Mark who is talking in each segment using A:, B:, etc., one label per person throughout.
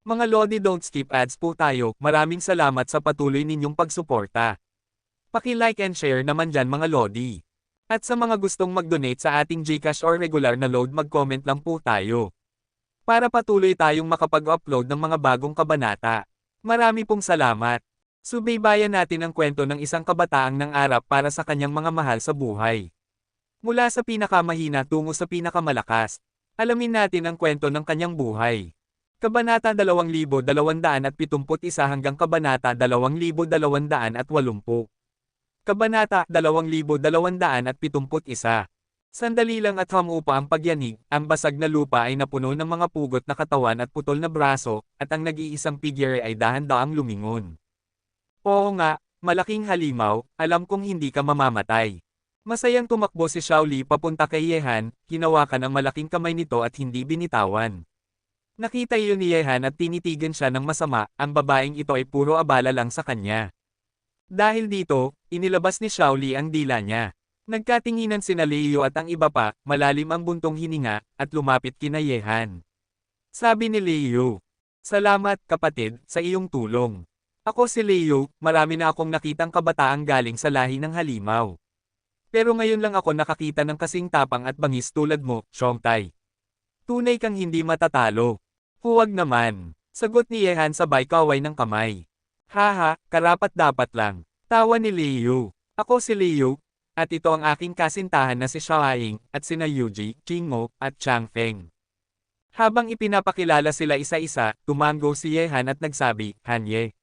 A: Mga Lodi, don't skip ads po tayo. Maraming salamat sa patuloy ninyong pagsuporta. Paki-like and share naman dyan mga Lodi. At sa mga gustong mag-donate sa ating GCash or regular na load, mag-comment lang po tayo. Para patuloy tayong makapag-upload ng mga bagong kabanata. Marami pong salamat. Subaybayan natin ang kwento ng isang kabataang nangarap para sa kanyang mga mahal sa buhay. Mula sa pinakamahina tungo sa pinakamalakas. Alamin natin ang kwento ng kanyang buhay. Kabanata 2271 hanggang Kabanata 2280. Kabanata 2271. Sandali lang at humupa ang pagyanig, ang basag na lupa ay napuno ng mga pugot na katawan at putol na braso, at ang nag-iisang figure ay dahan-daang lumingon. Oo nga, malaking halimaw, alam kong hindi ka mamamatay. Masayang tumakbo si Shaoli papunta kay Yehan, hinawakan ang malaking kamay nito at hindi binitawan. Nakita iyon ni Yehan at tinitigan siya ng masama, ang babaeng ito ay puro abala lang sa kanya. Dahil dito, inilabas ni Shaoli ang dila niya. Nagkatinginan sina Leo at ang iba pa, malalim ang buntong hininga, at lumapit kina Yehan. Sabi ni Leo, "Salamat, kapatid, sa iyong tulong. Ako si Leo, marami na akong nakitang kabataang galing sa lahi ng halimaw. Pero ngayon lang ako nakakita ng kasing tapang at bangis tulad mo, Shongtai. Tunay kang hindi matatalo." "Huwag naman," sagot ni Yehan sabay kaway ng kamay. "Haha, karapat-dapat lang." Tawa ni Leo. "Ako si Leo, at ito ang aking kasintahan na si Xiaoying, at sina Yuji, Qingmo, at Changfeng." Habang ipinapakilala sila isa-isa, tumango si Yehan at nagsabi, "Hanye.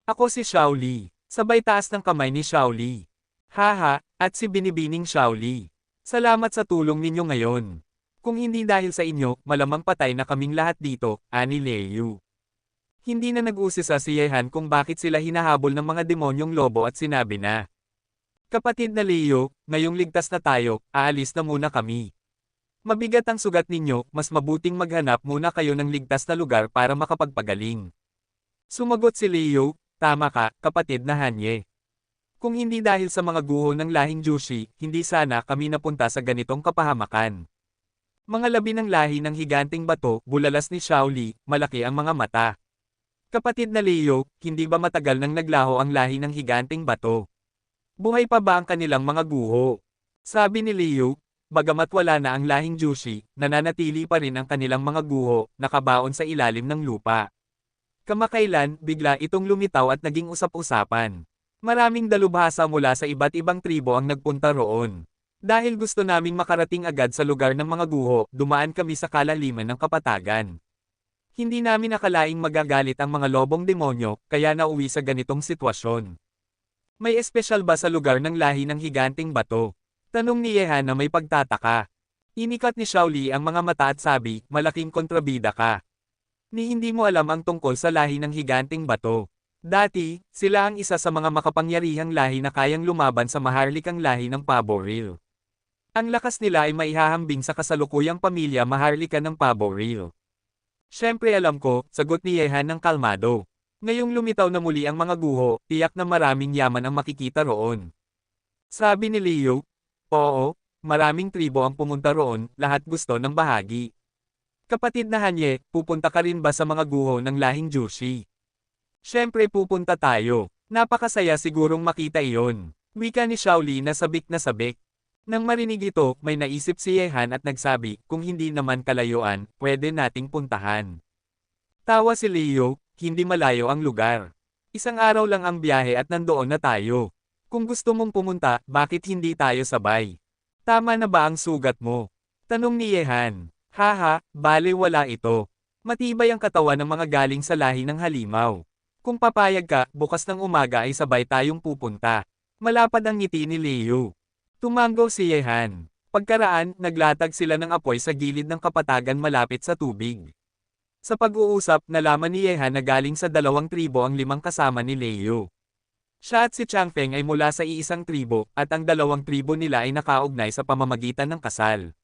A: Ako si Shaoli." Sabay taas ng kamay ni Shaoli. "Haha, at si Binibining Shaoli. Salamat sa tulong ninyo ngayon. Kung hindi dahil sa inyo, malamang patay na kaming lahat dito," ani Leo. Hindi na nag-usisa si Yehan kung bakit sila hinahabol ng mga demonyong lobo at sinabi na, "Kapatid na Leo, ngayong ligtas na tayo, aalis na muna kami. Mabigat ang sugat ninyo, mas mabuting maghanap muna kayo ng ligtas na lugar para makapagpagaling." Sumagot si Leo, "Tama ka, kapatid na Hanye. Kung hindi dahil sa mga guho ng lahing Jushi, hindi sana kami napunta sa ganitong kapahamakan." Mga labi ng lahi ng higanting bato, bulalas ni Shaoli, malaki ang mga mata. "Kapatid na Leo, hindi ba matagal nang naglaho ang lahi ng higanting bato? Buhay pa ba ang kanilang mga guho?" Sabi ni Leo, "Bagamat wala na ang lahing Jushi, nananatili pa rin ang kanilang mga guho, nakabaon sa ilalim ng lupa." Kamakailan, bigla itong lumitaw at naging usap-usapan. Maraming dalubhasa mula sa iba't ibang tribo ang nagpunta roon. Dahil gusto naming makarating agad sa lugar ng mga guho, dumaan kami sa kalaliman ng kapatagan. Hindi namin akalaing magagalit ang mga lobong demonyo, kaya nauwi sa ganitong sitwasyon. "May espesyal ba sa lugar ng lahi ng higanting bato?" Tanong ni Yehan na may pagtataka. Inikat ni Shaoli ang mga mata at sabi, "Malaking kontrabida ka. Ni hindi mo alam ang tungkol sa lahi ng higanting bato. Dati, sila ang isa sa mga makapangyarihang lahi na kayang lumaban sa maharlikang lahi ng Paboril. Ang lakas nila ay maihahambing sa kasalukuyang pamilya maharlika ng Paboril." "Siyempre alam ko," sagot ni Yehan ng kalmado. "Ngayong lumitaw na muli ang mga guho, tiyak na maraming yaman ang makikita roon." Sabi ni Leo, "Oo, maraming tribo ang pumunta roon, lahat gusto ng bahagi. Kapatid na Hanye, pupunta ka rin ba sa mga guho ng lahing Jushi?" "Siyempre pupunta tayo. Napakasaya sigurong makita iyon." Wika ni Shaoli na sabik na sabik. Nang marinig ito, may naisip si Yehan at nagsabi, "Kung hindi naman kalayuan, pwede nating puntahan." Tawa si Leo, "Hindi malayo ang lugar. Isang araw lang ang biyahe at nandoon na tayo. Kung gusto mong pumunta, bakit hindi tayo sabay? Tama na ba ang sugat mo?" Tanong ni Yehan. "Haha, bale wala ito. Matibay ang katawan ng mga galing sa lahi ng halimaw. Kung papayag ka, bukas ng umaga ay sabay tayong pupunta." Malapad ang ngiti ni Leo. Tumango si Yehan. Pagkaraan, naglatag sila ng apoy sa gilid ng kapatagan malapit sa tubig. Sa pag-uusap, nalaman ni Yehan na galing sa dalawang tribo ang 5 kasama ni Leo. Siya at si Changfeng ay mula sa iisang tribo, at ang dalawang tribo nila ay nakaugnay sa pamamagitan ng kasal.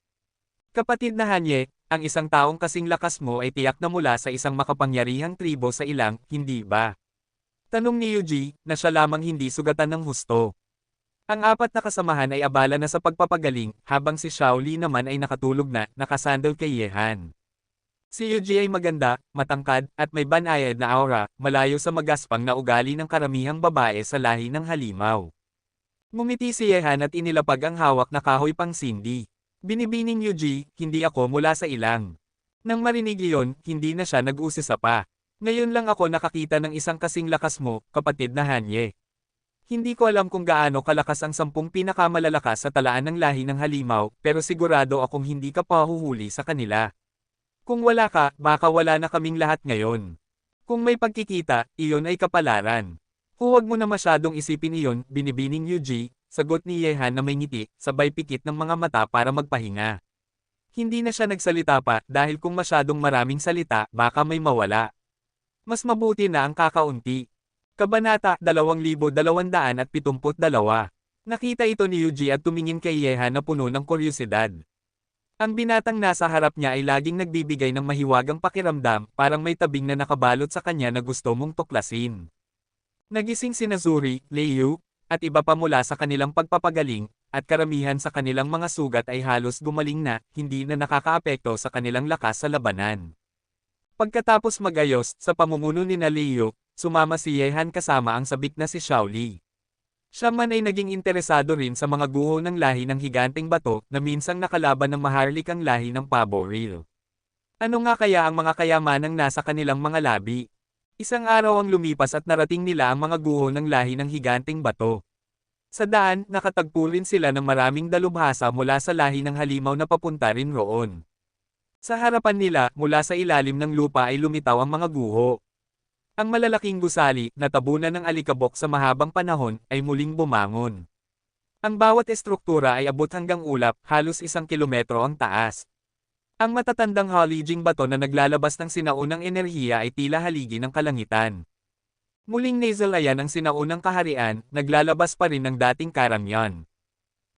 A: "Kapatid na Hanye, ang isang taong kasing lakas mo ay tiyak na mula sa isang makapangyarihang tribo sa ilang, hindi ba?" Tanong ni Yuji, na siya lamang hindi sugatan ng husto. Ang 4 na kasamahan ay abala na sa pagpapagaling, habang si Shaoli naman ay nakatulog na, nakasandal kay Yehan. Si Yuji ay maganda, matangkad, at may banayad na aura, malayo sa magaspang na ugali ng karamihang babae sa lahi ng halimaw. Ngumiti si Yehan at inilapag ang hawak na kahoy pang Cindy. Binibining Yuji, hindi ako mula sa ilang. Nang marinig iyon, hindi na siya nag-usisa pa. Ngayon lang ako nakakita ng isang kasing lakas mo, kapatid na Hanye. Hindi ko alam kung gaano kalakas ang 10 pinakamalalakas sa talaan ng lahi ng halimaw, pero sigurado akong hindi ka pahuhuli sa kanila. Kung wala ka, baka wala na kaming lahat ngayon. Kung may pagkikita, iyon ay kapalaran. Huwag mo na masyadong isipin iyon, binibining Yuji, sagot ni Yehan na may ngiti, sabay pikit ng mga mata para magpahinga. Hindi na siya nagsalita pa, dahil kung masyadong maraming salita, baka may mawala. Mas mabuti na ang kakaunti. Kabanata 2272. Nakita ito ni Yuji at tumingin kay Yehan na puno ng kuryosidad. Ang binatang nasa harap niya ay laging nagbibigay ng mahiwagang pakiramdam, parang may tabing na nakabalot sa kanya na gusto mong tuklasin. Nagising si Nazuri, Leiyu, at iba pa mula sa kanilang pagpapagaling, at karamihan sa kanilang mga sugat ay halos gumaling na, hindi na nakakaapekto sa kanilang lakas sa labanan. Pagkatapos magayos, sa pamumuno ni Leiyu, sumama si Yehan kasama ang sabik na si Shaoli. Siya man ay naging interesado rin sa mga guho ng lahi ng higanteng bato na minsang nakalaban ng maharlikang lahi ng Paboril. Ano nga kaya ang mga kayamanang nasa kanilang mga labi? Isang araw ang lumipas at narating nila ang mga guho ng lahi ng higanteng bato. Sa daan, nakatagpo rin sila ng maraming dalubhasa mula sa lahi ng halimaw na papunta rin roon. Sa harapan nila, mula sa ilalim ng lupa ay lumitaw ang mga guho. Ang malalaking gusali, na tabunan ng alikabok sa mahabang panahon, ay muling bumangon. Ang bawat estruktura ay abot hanggang ulap, halos 1 kilometro ang taas. Ang matatandang halijing bato na naglalabas ng sinaunang enerhiya ay tila haligi ng kalangitan. Muling nasalayan ang sinaunang kaharian, naglalabas pa rin ng dating karamyan.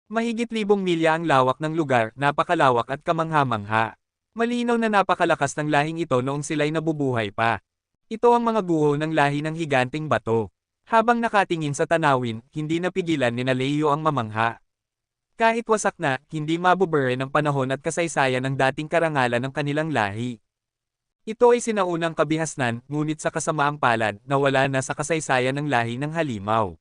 A: Mahigit 1,000 milya ang lawak ng lugar, napakalawak at kamangha-mangha. Malinaw na napakalakas ng lahing ito noong sila'y nabubuhay pa. Ito ang mga guho ng lahi ng higanteng bato. Habang nakatingin sa tanawin, hindi napigilan ni Leiyu ang mamangha. Kahit wasak na, hindi mabubure ng panahon at kasaysayan ng dating karangalan ng kanilang lahi. Ito ay sinaunang kabihasnan, ngunit sa kasamaang palad, nawala na sa kasaysayan ng lahi ng halimaw.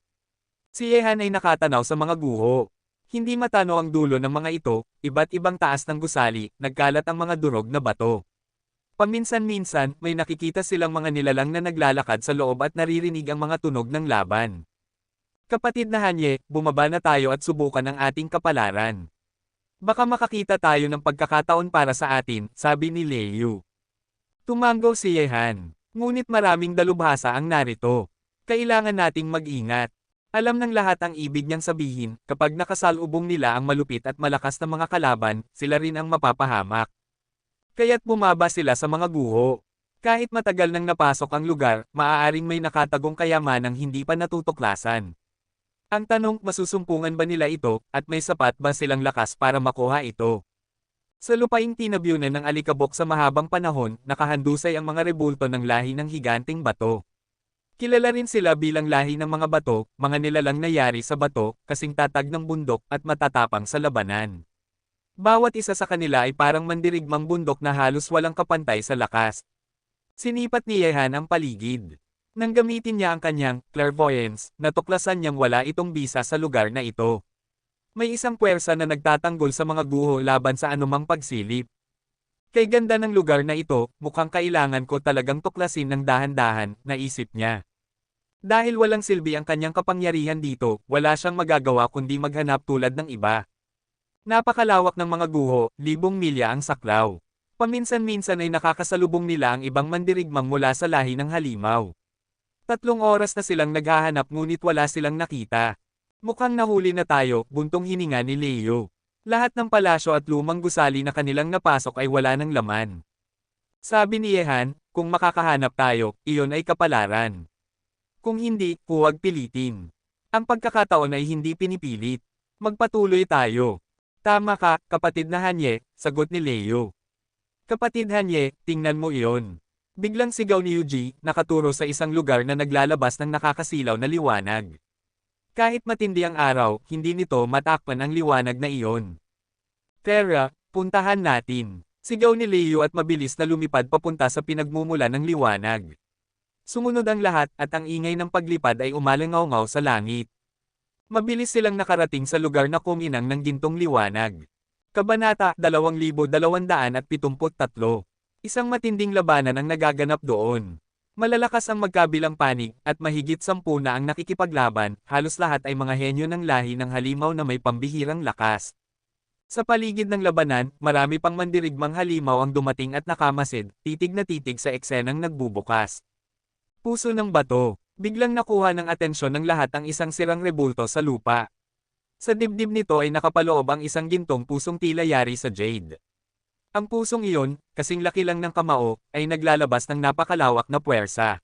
A: Si Yehan ay nakatanaw sa mga guho. Hindi matano ang dulo ng mga ito, iba't ibang taas ng gusali, nagkalat ang mga durog na bato. Paminsan-minsan, may nakikita silang mga nilalang na naglalakad sa loob at naririnig ang mga tunog ng laban. Kapatid na Hanye, bumaba na tayo at subukan ang ating kapalaran. Baka makakita tayo ng pagkakataon para sa atin, sabi ni Leiyu. Tumango si Yehan. Ngunit maraming dalubhasa ang narito. Kailangan nating mag-ingat. Alam ng lahat ang ibig niyang sabihin, kapag nakasalubong nila ang malupit at malakas na mga kalaban, sila rin ang mapapahamak. Kaya't bumaba sila sa mga guho. Kahit matagal nang napasok ang lugar, maaaring may nakatagong kayamanang hindi pa natutuklasan. Ang tanong, masusumpungan ba nila ito, at may sapat ba silang lakas para makuha ito? Sa lupaing tinabyunan ng alikabok sa mahabang panahon, nakahandusay ang mga rebulto ng lahi ng higanteng bato. Kilala rin sila bilang lahi ng mga bato, mga nilalang nayari sa bato, kasing tatag ng bundok at matatapang sa labanan. Bawat isa sa kanila ay parang mandirigmang bundok na halos walang kapantay sa lakas. Sinipat ni Yehan ang paligid. Nang gamitin niya ang kanyang clairvoyance, natuklasan niyang wala itong bisa sa lugar na ito. May isang puwersa na nagtatanggol sa mga guho laban sa anumang pagsilip. Kay ganda ng lugar na ito, mukhang kailangan ko talagang tuklasin ng dahan-dahan, naisip niya. Dahil walang silbi ang kanyang kapangyarihan dito, wala siyang magagawa kundi maghanap tulad ng iba. Napakalawak ng mga guho, 1,000 milya ang saklaw. Paminsan-minsan ay nakakasalubong nila ang ibang mandirigmang mula sa lahi ng halimaw. 3 oras na silang naghahanap ngunit wala silang nakita. Mukhang nahuli na tayo, buntong hininga ni Leiyu. Lahat ng palasyo at lumang gusali na kanilang napasok ay wala ng laman. Sabi ni Yehan, kung makakahanap tayo, iyon ay kapalaran. Kung hindi, huwag pilitin. Ang pagkakataon ay hindi pinipilit. Magpatuloy tayo. Tama ka, kapatid na Hanye, sagot ni Leiyu. Kapatid Hanye, tingnan mo iyon. Biglang sigaw ni Yuji, nakaturo sa isang lugar na naglalabas ng nakakasilaw na liwanag. Kahit matindi ang araw, hindi nito matakpan ang liwanag na iyon. Tara, puntahan natin. Sigaw ni Leo at mabilis na lumipad papunta sa pinagmumulan ng liwanag. Sumunod ang lahat at ang ingay ng paglipad ay umalangaw-ngaw sa langit. Mabilis silang nakarating sa lugar na kuminang ng gintong liwanag. Kabanata 2273. Isang matinding labanan ang nagaganap doon. Malalakas ang magkabilang panig at mahigit 10 na ang nakikipaglaban, halos lahat ay mga henyo ng lahi ng halimaw na may pambihirang lakas. Sa paligid ng labanan, marami pang mandirigmang halimaw ang dumating at nakamasid, titig na titig sa eksenang nagbubukas. Puso ng bato. Biglang nakuha ng atensyon ng lahat ang isang sirang rebulto sa lupa. Sa dibdib nito ay nakapaloob ang isang gintong pusong tila yari sa jade. Ang pusong iyon, kasing laki lang ng kamao, ay naglalabas ng napakalawak na puwersa.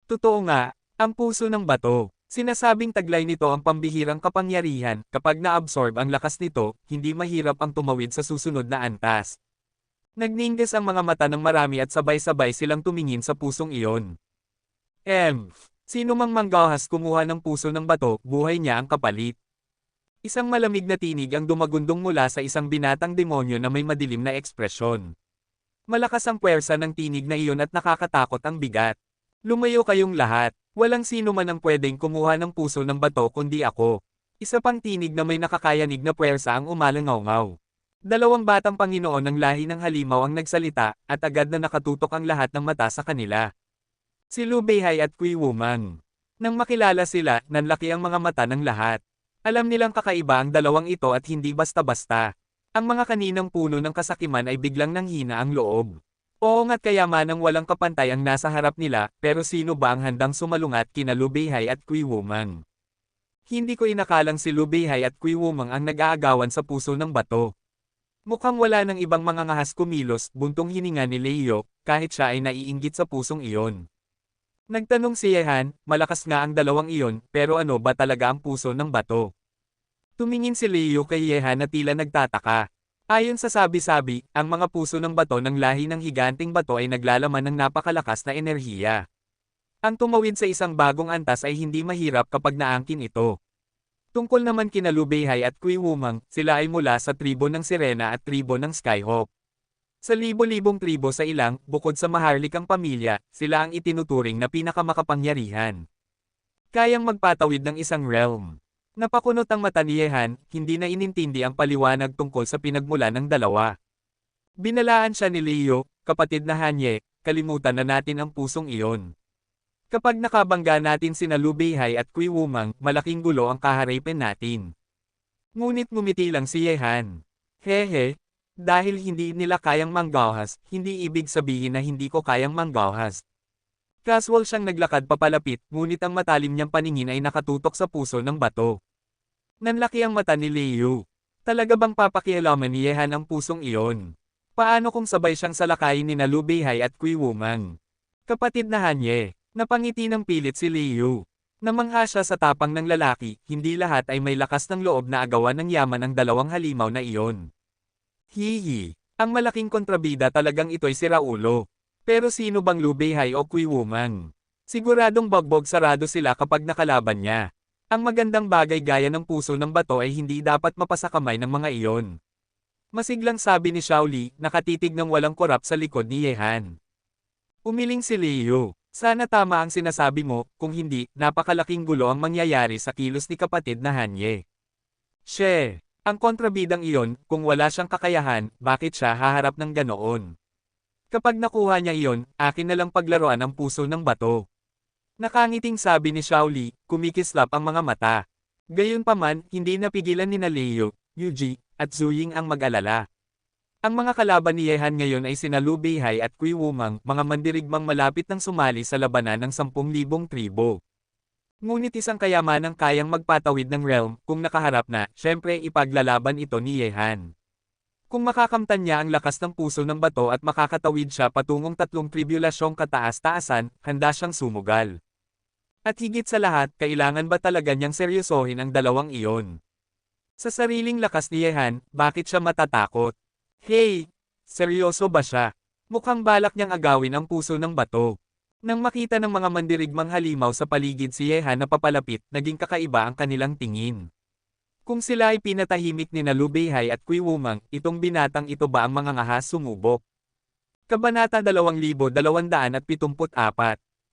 A: Totoo nga, ang puso ng bato. Sinasabing taglay nito ang pambihirang kapangyarihan, kapag na-absorb ang lakas nito, hindi mahirap ang tumawid sa susunod na antas. Nagningas ang mga mata ng marami at sabay-sabay silang tumingin sa pusong iyon. Sino mang manggahas kumuha ng puso ng bato, buhay niya ang kapalit. Isang malamig na tinig ang dumagundong mula sa isang binatang demonyo na may madilim na ekspresyon. Malakas ang puwersa ng tinig na iyon at nakakatakot ang bigat. Lumayo kayong lahat. Walang sino man ang pwedeng kumuha ng puso ng bato kundi ako. Isa pang tinig na may nakakayanig na puwersa ang umalangaw-ngaw. 2 batang Panginoon ng lahi ng halimaw ang nagsalita, at agad na nakatutok ang lahat ng mata sa kanila. Si Lu Beihai at Kui Wumang. Nang makilala sila, nanlaki ang mga mata ng lahat. Alam nilang kakaiba ang dalawang ito at hindi basta-basta. Ang mga kaninang puno ng kasakiman ay biglang nanghina ang loob. Oo nga't kayamanang walang kapantay ang nasa harap nila, pero sino ba ang handang sumalungat kina Lu Beihai at Kui Wumang? Hindi ko inakalang si Lu Beihai at Kui Wumang ang nag-aagawan sa puso ng bato. Mukhang wala ng ibang mga ngahas kumilos, buntong hininga ni Leo, kahit siya ay naiinggit sa pusong iyon. Nagtanong si Yehan, malakas nga ang dalawang iyon, pero ano ba talaga ang puso ng bato? Tumingin si Leo kay Yehan na tila nagtataka. Ayon sa sabi-sabi, ang mga puso ng bato ng lahi ng higanting bato ay naglalaman ng napakalakas na enerhiya. Ang tumawid sa isang bagong antas ay hindi mahirap kapag naangkin ito. Tungkol naman kina Lu Beihai at Kui Wumang, sila ay mula sa tribo ng Sirena at tribo ng Skyhawk. Sa libo-libong tribo sa ilang, bukod sa maharlikang pamilya, sila ang itinuturing na pinakamakapangyarihan. Kayang magpatawid ng isang realm. Napakunot ang mata ni Yehan, hindi na inintindi ang paliwanag tungkol sa pinagmula ng dalawa. Binalaan siya ni Leo, kapatid na Hanye, kalimutan na natin ang pusong iyon. Kapag nakabangga natin sina Lu Beihai at Kui Wumang, malaking gulo ang kaharapin natin. Ngunit ngumiti lang si Yehan. Hehe, dahil hindi nila kayang manggahas, hindi ibig sabihin na hindi ko kayang manggahas. Casual siyang naglakad papalapit, ngunit ang matalim niyang paningin ay nakatutok sa puso ng bato. Nanlaki ang mata ni Leo. Talaga bang papakialaman ni Yehan ang pusong iyon? Paano kung sabay siyang salakayin ni Lu Beihai at Kui Wumang? Kapatid na Hanye, napangiti ng pilit si Leo. Namangha siya sa tapang ng lalaki, hindi lahat ay may lakas ng loob na agawan ng yaman ng dalawang halimaw na iyon. Hihi, ang malaking kontrabida talagang ito'y siraulo. Pero sino bang Lu Beihai o Kui Wumang? Siguradong bagbog sarado sila kapag nakalaban niya. Ang magandang bagay gaya ng puso ng bato ay hindi dapat mapasakamay ng mga iyon. Masiglang sabi ni Shaoli, nakatitig ng walang korap sa likod ni Yehan. Umiling si Leo. Sana tama ang sinasabi mo, kung hindi, napakalaking gulo ang mangyayari sa kilos ni kapatid na Hanye. Ang kontrabidang iyon, kung wala siyang kakayahan, bakit siya haharap ng ganoon? Kapag nakuha niya iyon, akin na lang paglaruan ang puso ng bato. Nakangiting sabi ni Shaoli, kumikislap ang mga mata. Gayunpaman, hindi napigilan ni Leo, Yuji, at Zuying ang mag-alala. Ang mga kalaban ni Yehan ngayon ay sina Lu Beihai at Kui Wumang, mga mandirigmang malapit ng sumali sa labanan ng 10,000 tribo. Ngunit isang kayamanang kayang magpatawid ng realm, kung nakaharap na, syempre ipaglalaban ito ni Yehan. Kung makakamtan niya ang lakas ng puso ng bato at makakatawid siya patungong 3 tribulasyong kataas-taasan, handa siyang sumugal. At higit sa lahat, kailangan ba talaga niyang seryosohin ang dalawang iyon? Sa sariling lakas ni Yehan, bakit siya matatakot? Hey! Seryoso ba siya? Mukhang balak niyang agawin ang puso ng bato. Nang makita ng mga mandirigmang halimaw sa paligid si Yehan na papalapit, naging kakaiba ang kanilang tingin. Kung sila ay pinatahimik ni na Liu Beihai at Kui Wumang, itong binatang ito ba ang mga ngahas sumubok? Kabanata 2274.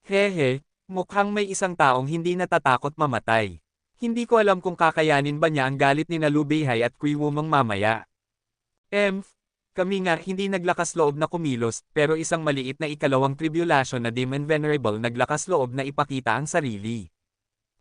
A: Hehe, mukhang may isang taong hindi natatakot mamatay. Hindi ko alam kung kakayanin ba niya ang galit ni na Liu Beihai at Kui Wumang mamaya. Kami nga hindi naglakas loob na kumilos, pero isang maliit na ikalawang tribulation na Demon Venerable naglakas loob na ipakita ang sarili.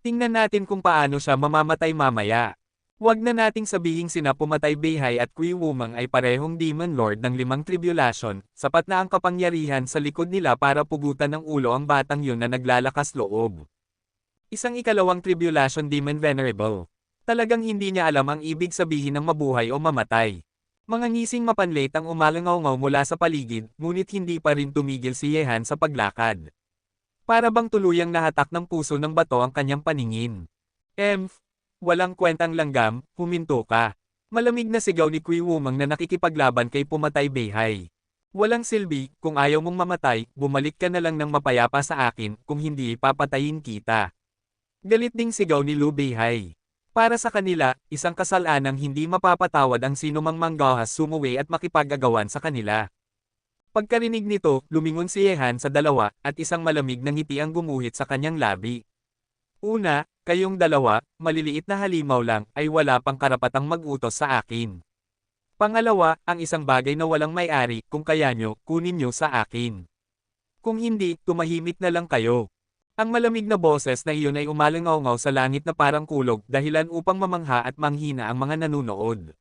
A: Tingnan natin kung paano siya mamamatay mamaya. Huwag na nating sabihing sina Pumatay Beihai at Kui Wumang ay parehong Demon Lord ng 5 tribulation, sapat na ang kapangyarihan sa likod nila para pugutan ng ulo ang batang yun na naglalakas loob. Isang ikalawang tribulation Demon Venerable. Talagang hindi niya alam ang ibig sabihin ng mabuhay o mamatay. Mga ngising mapanlit ang umalangaw-ngaw mula sa paligid, ngunit hindi pa rin tumigil si Yehan sa paglakad. Para bang tuluyang nahatak ng puso ng bato ang kanyang paningin. Walang kwentang langgam, huminto ka. Malamig na sigaw ni Kui Wumang na nakikipaglaban kay Pumatay Beihai. Walang silbi, kung ayaw mong mamatay, bumalik ka na lang ng mapayapa sa akin, kung hindi papatayin kita. Galit ding sigaw ni Liu Beihai. Para sa kanila, isang kasalanang hindi mapapatawad ang sinumang manggahas sumuwi at makipag-agawan sa kanila. Pagkarinig nito, lumingon si Yehan sa dalawa, at isang malamig na ngiti ang gumuhit sa kanyang labi. Una, kayong dalawa, maliliit na halimaw lang, ay wala pang karapatang mag-utos sa akin. Pangalawa, ang isang bagay na walang may-ari, kung kaya nyo, kunin nyo sa akin. Kung hindi, tumahimik na lang kayo. Ang malamig na boses na iyon ay umalangaw-ngaw sa langit na parang kulog, dahilan upang mamangha at manghina ang mga nanunood.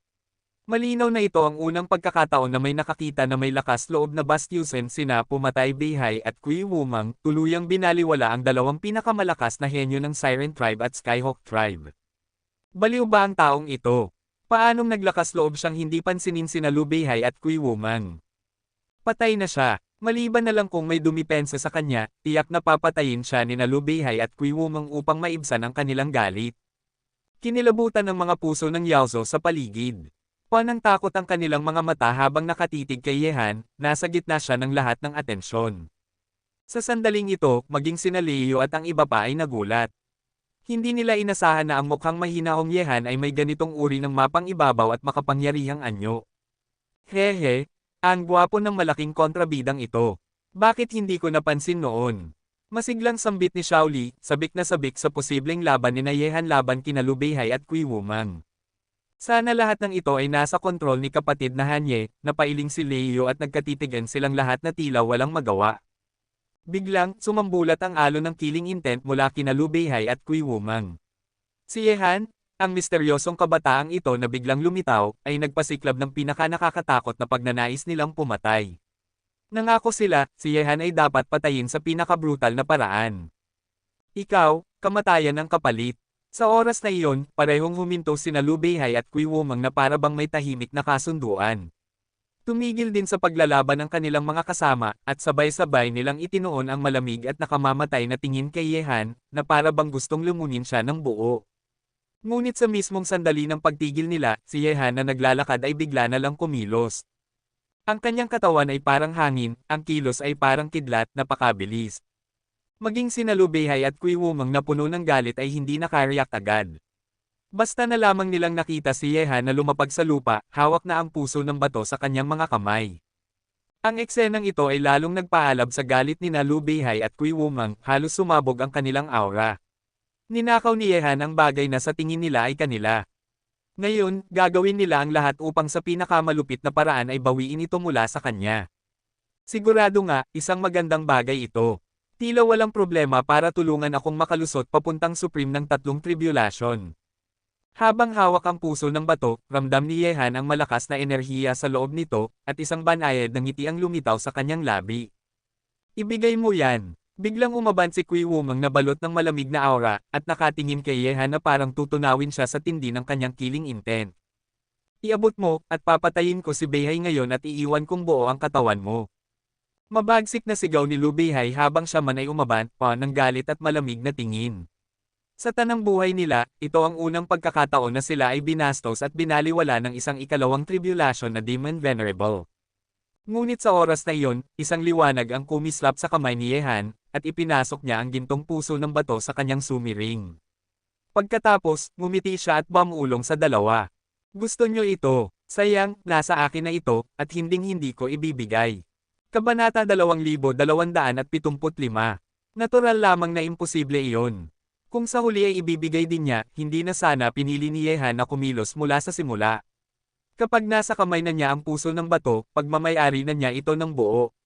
A: Malinaw na ito ang unang pagkakataon na may nakakita na may lakas loob na bastyusen sina Pumatay Beihai at Kui Wumang, tuluyang binaliwala ang dalawang pinakamalakas na henyo ng Siren Tribe at Skyhawk Tribe. Baliw ba ang taong ito? Paanong naglakas loob siyang hindi pansinin sina Liu Beihai at Kui Wumang? Patay na siya. Maliban na lang kung may dumipensa sa kanya, tiyak na papatayin siya ni na Liu Beihai at Kui Wumang upang maibsan ang kanilang galit. Kinilabutan ng mga puso ng Yaozo sa paligid. Panang takot ang kanilang mga mata habang nakatitig kay Yehan, nasa gitna siya ng lahat ng atensyon. Sa sandaling ito, maging sina Leo at ang iba pa ay nagulat. Hindi nila inasahan na ang mukhang mahinaong Yehan ay may ganitong uri ng mapang ibabaw at makapangyarihang anyo. Hehe, ang gwapo ng malaking kontrabidang ito. Bakit hindi ko napansin noon? Masiglang sambit ni Shaoli, sabik na sabik sa posibleng laban ni na Yehan laban kina Liu Beihai at Kui Wumang. Sana lahat ng ito ay nasa kontrol ni kapatid na Hanye, napailing si Leo at nagkatitigan silang lahat na tila walang magawa. Biglang, sumambulat ang alon ng killing intent mula kina Liu Beihai at Kui Wumang. Si Yehan, ang misteryosong kabataang ito na biglang lumitaw, ay nagpasiklab ng pinakanakakatakot na pagnanais nilang pumatay. Nangako sila, si Yehan ay dapat patayin sa pinakabrutal na paraan. Ikaw, kamatayan ng kapalit. Sa oras na iyon, parehong huminto sina Liu Beihai at Kui Wumang na para bang may tahimik na kasunduan. Tumigil din sa paglalaban ang kanilang mga kasama, at sabay-sabay nilang itinuon ang malamig at nakamamatay na tingin kay Yehan, na para bang gustong lumunin siya ng buo. Ngunit sa mismong sandali ng pagtigil nila, si Yehan na naglalakad ay bigla na lang kumilos. Ang kanyang katawan ay parang hangin, ang kilos ay parang kidlat, napakabilis. Maging sina Liu Beihai at Kui Wumang na puno ng galit ay hindi nakareact agad. Basta na lamang nilang nakita si Yehan na lumapag sa lupa, hawak na ang puso ng bato sa kanyang mga kamay. Ang eksenang ito ay lalong nagpaalab sa galit ni na Liu Beihai at Kui Wumang, halos sumabog ang kanilang aura. Ninakaw ni Yehan ang bagay na sa tingin nila ay kanila. Ngayon, gagawin nila ang lahat upang sa pinakamalupit na paraan ay bawiin ito mula sa kanya. Sigurado nga, isang magandang bagay ito. Tila walang problema para tulungan akong makalusot papuntang Supreme ng 3 tribulation. Habang hawak ang puso ng bato, ramdam ni Yehan ang malakas na enerhiya sa loob nito, at isang banayad ng ngiti ang lumitaw sa kanyang labi. Ibigay mo yan. Biglang umaban si Kui Wumang na balot ng malamig na aura, at nakatingin kay Yehan na parang tutunawin siya sa tindi ng kanyang killing intent. Iabot mo, at papatayin ko si Beihai ngayon at iiwan kong buo ang katawan mo. Mabagsik na sigaw ni Liu Beihai habang siya man ay umaban pa ng galit at malamig na tingin. Sa tanang buhay nila, ito ang unang pagkakataon na sila ay binastos at binaliwala ng isang ikalawang tribulation na Demon Venerable. Ngunit sa oras na iyon, isang liwanag ang kumislap sa kamay ni Yehan, at ipinasok niya ang gintong puso ng bato sa kanyang sumiring. Pagkatapos, ngumiti siya at bumulong sa dalawa. Gusto nyo ito? Sayang, nasa akin na ito, at hinding-hindi ko ibibigay. Kabanata 2275. Natural lamang na imposible iyon. Kung sa huli ay ibibigay din niya, hindi na sana pinili ni Yehan na kumilos mula sa simula. Kapag nasa kamay na niya ang puso ng bato, pagmamayari na niya ito ng buo.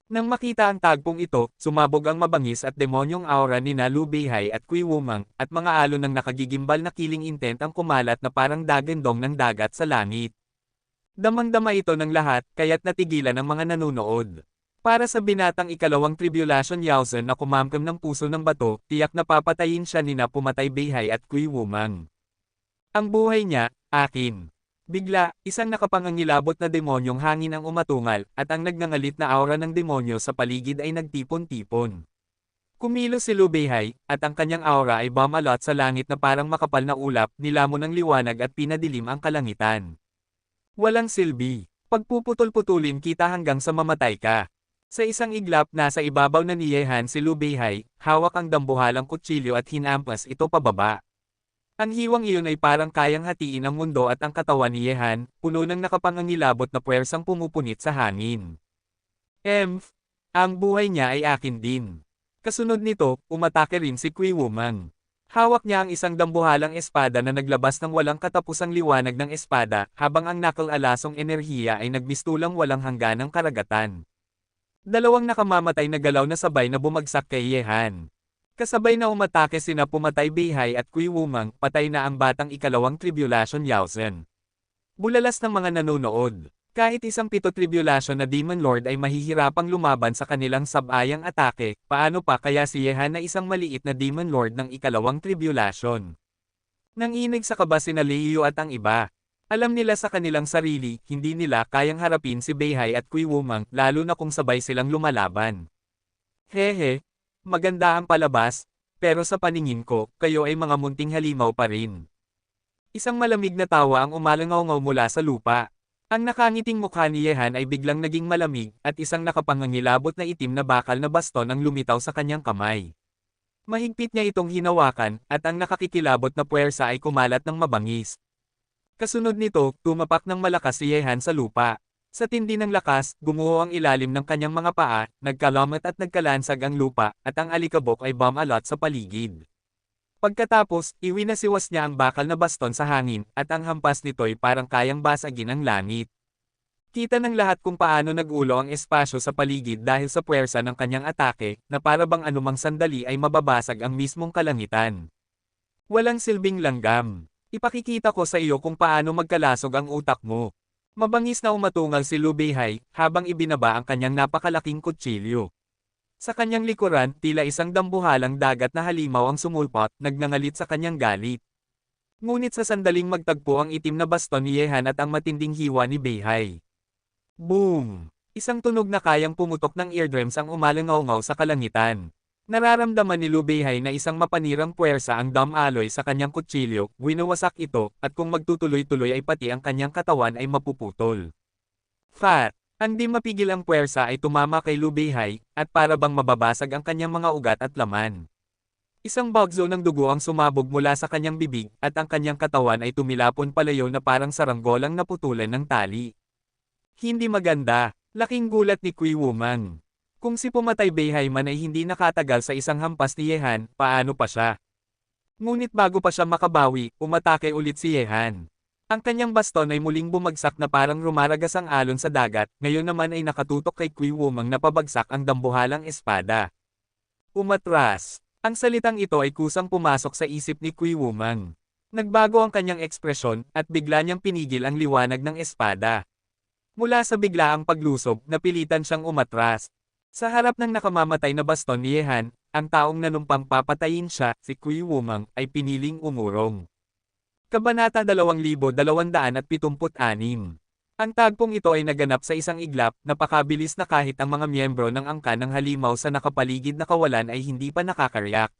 A: Nang makita ang tagpong ito, sumabog ang mabangis at demonyong aura ni na Lu Beihai at Kui Wumang, at mga alon ng nakagigimbal na killing intent ang kumalat na parang dagandong ng dagat sa langit. Damang-dama ito ng lahat, kaya't natigilan ang mga nanonood. Para sa binatang ikalawang tribulation Yaozen na kumamkam ng puso ng bato, tiyak na papatayin siya ni na pumatay Beihai at Kui Wumang. Ang buhay niya, akin. Bigla, isang nakapangangilabot na demonyong hangin ang umatungal, at ang nagngangalit na aura ng demonyo sa paligid ay nagtipon-tipon. Kumilos si Lu Beihai, at ang kanyang aura ay bumalot sa langit na parang makapal na ulap, nilamon ng liwanag at pinadilim ang kalangitan. Walang silbi. Pagpuputol-putulin kita hanggang sa mamatay ka. Sa isang iglap, nasa ibabaw na ni Yehan si Lu Beihai, hawak ang dambuhalang kutsilyo at hinampas ito pababa. Ang hiwang iyon ay parang kayang hatiin ang mundo at ang katawan ni Yehan, puno ng nakapangangilabot na puwersang pumupunit sa hangin. Ang buhay niya ay akin din. Kasunod nito, umatake rin si Kui Wumang. Hawak niya ang isang dambuhalang espada na naglabas ng walang katapusang liwanag ng espada, habang ang nakal-alasong enerhiya ay nagmistulang walang hangganang karagatan. Dalawang nakamamatay na galaw na sabay na bumagsak kay Yehan. Kasabay na umatake sina pumatay Beihai at Kui Wumang, patay na ang batang ikalawang tribulation Yaozen. Bulalas ng mga nanonood. Kahit isang pito tribulation na Demon Lord ay mahihirapang lumaban sa kanilang sabayang atake, paano pa kaya si Yehan na isang maliit na Demon Lord ng ikalawang tribulation? Nanginig sa kaba sina Leo at ang iba. Alam nila sa kanilang sarili, hindi nila kayang harapin si Beihai at Kui Wumang, lalo na kung sabay silang lumalaban. Hehe. Maganda ang palabas, pero sa paningin ko, kayo ay mga munting halimaw pa rin. Isang malamig na tawa ang umalangaw-ngaw mula sa lupa. Ang nakangiting mukha ni Yehan ay biglang naging malamig, at isang nakapangangilabot na itim na bakal na baston ang lumitaw sa kanyang kamay. Mahigpit niya itong hinawakan, at ang nakakikilabot na puwersa ay kumalat ng mabangis. Kasunod nito, tumapak ng malakas si Yehan sa lupa. Sa tindi ng lakas, gumuho ang ilalim ng kanyang mga paa, nagkalamat at nagkalansag ang lupa, at ang alikabok ay bumalot sa paligid. Pagkatapos, iwinasiwas niya ang bakal na baston sa hangin, at ang hampas nito'y parang kayang basagin ang langit. Kita ng lahat kung paano nag-ulo ang espasyo sa paligid dahil sa puwersa ng kanyang atake, na para bang anumang sandali ay mababasag ang mismong kalangitan. Walang silbing langgam. Ipakikita ko sa iyo kung paano magkalasog ang utak mo. Mabangis na umatungal si Lu Beihai, habang ibinaba ang kanyang napakalaking kutsilyo. Sa kanyang likuran, tila isang dambuhalang dagat na halimaw ang sumulpot, nagnangalit sa kanyang galit. Ngunit sa sandaling magtagpo ang itim na baston ni Yehan at ang matinding hiwa ni Beihai. Boom! Isang tunog na kayang pumutok ng eardrums ang umalangaw-ngaw sa kalangitan. Nararamdaman ni Lu Beihai na isang mapanirang puwersa ang dam alloy sa kanyang kutsilyo, winawasak ito, at kung magtutuloy-tuloy ay pati ang kanyang katawan ay mapuputol. Fat! Ang di mapigil ang puwersa ay tumama kay Lu Beihai, at para bang mababasag ang kanyang mga ugat at laman. Isang bagzo ng dugo ang sumabog mula sa kanyang bibig, at ang kanyang katawan ay tumilapon palayo na parang saranggolang naputulan ng tali. Hindi maganda. Laking gulat ni Kui Wumang. Kung si pumatay Beihai man ay hindi nakatagal sa isang hampas ni Yehan, paano pa siya? Ngunit bago pa siya makabawi, umatake ulit si Yehan. Ang kanyang baston ay muling bumagsak na parang rumaragas ang alon sa dagat, ngayon naman ay nakatutok kay Kui Wumang na pabagsak ang dambuhalang espada. Umatras. Ang salitang ito ay kusang pumasok sa isip ni Kui Wumang. Nagbago ang kanyang ekspresyon, at bigla niyang pinigil ang liwanag ng espada. Mula sa biglaang paglusob, napilitan siyang umatras. Sa harap ng nakamamatay na baston ni Yehan, ang taong nanumpang papatayin siya, si Kui Wumang, ay piniling umurong. Kabanata 2276. Ang tagpong ito ay naganap sa isang iglap, napakabilis na kahit ang mga miyembro ng angkan ng halimaw sa nakapaligid na kawalan ay hindi pa nakakariyak.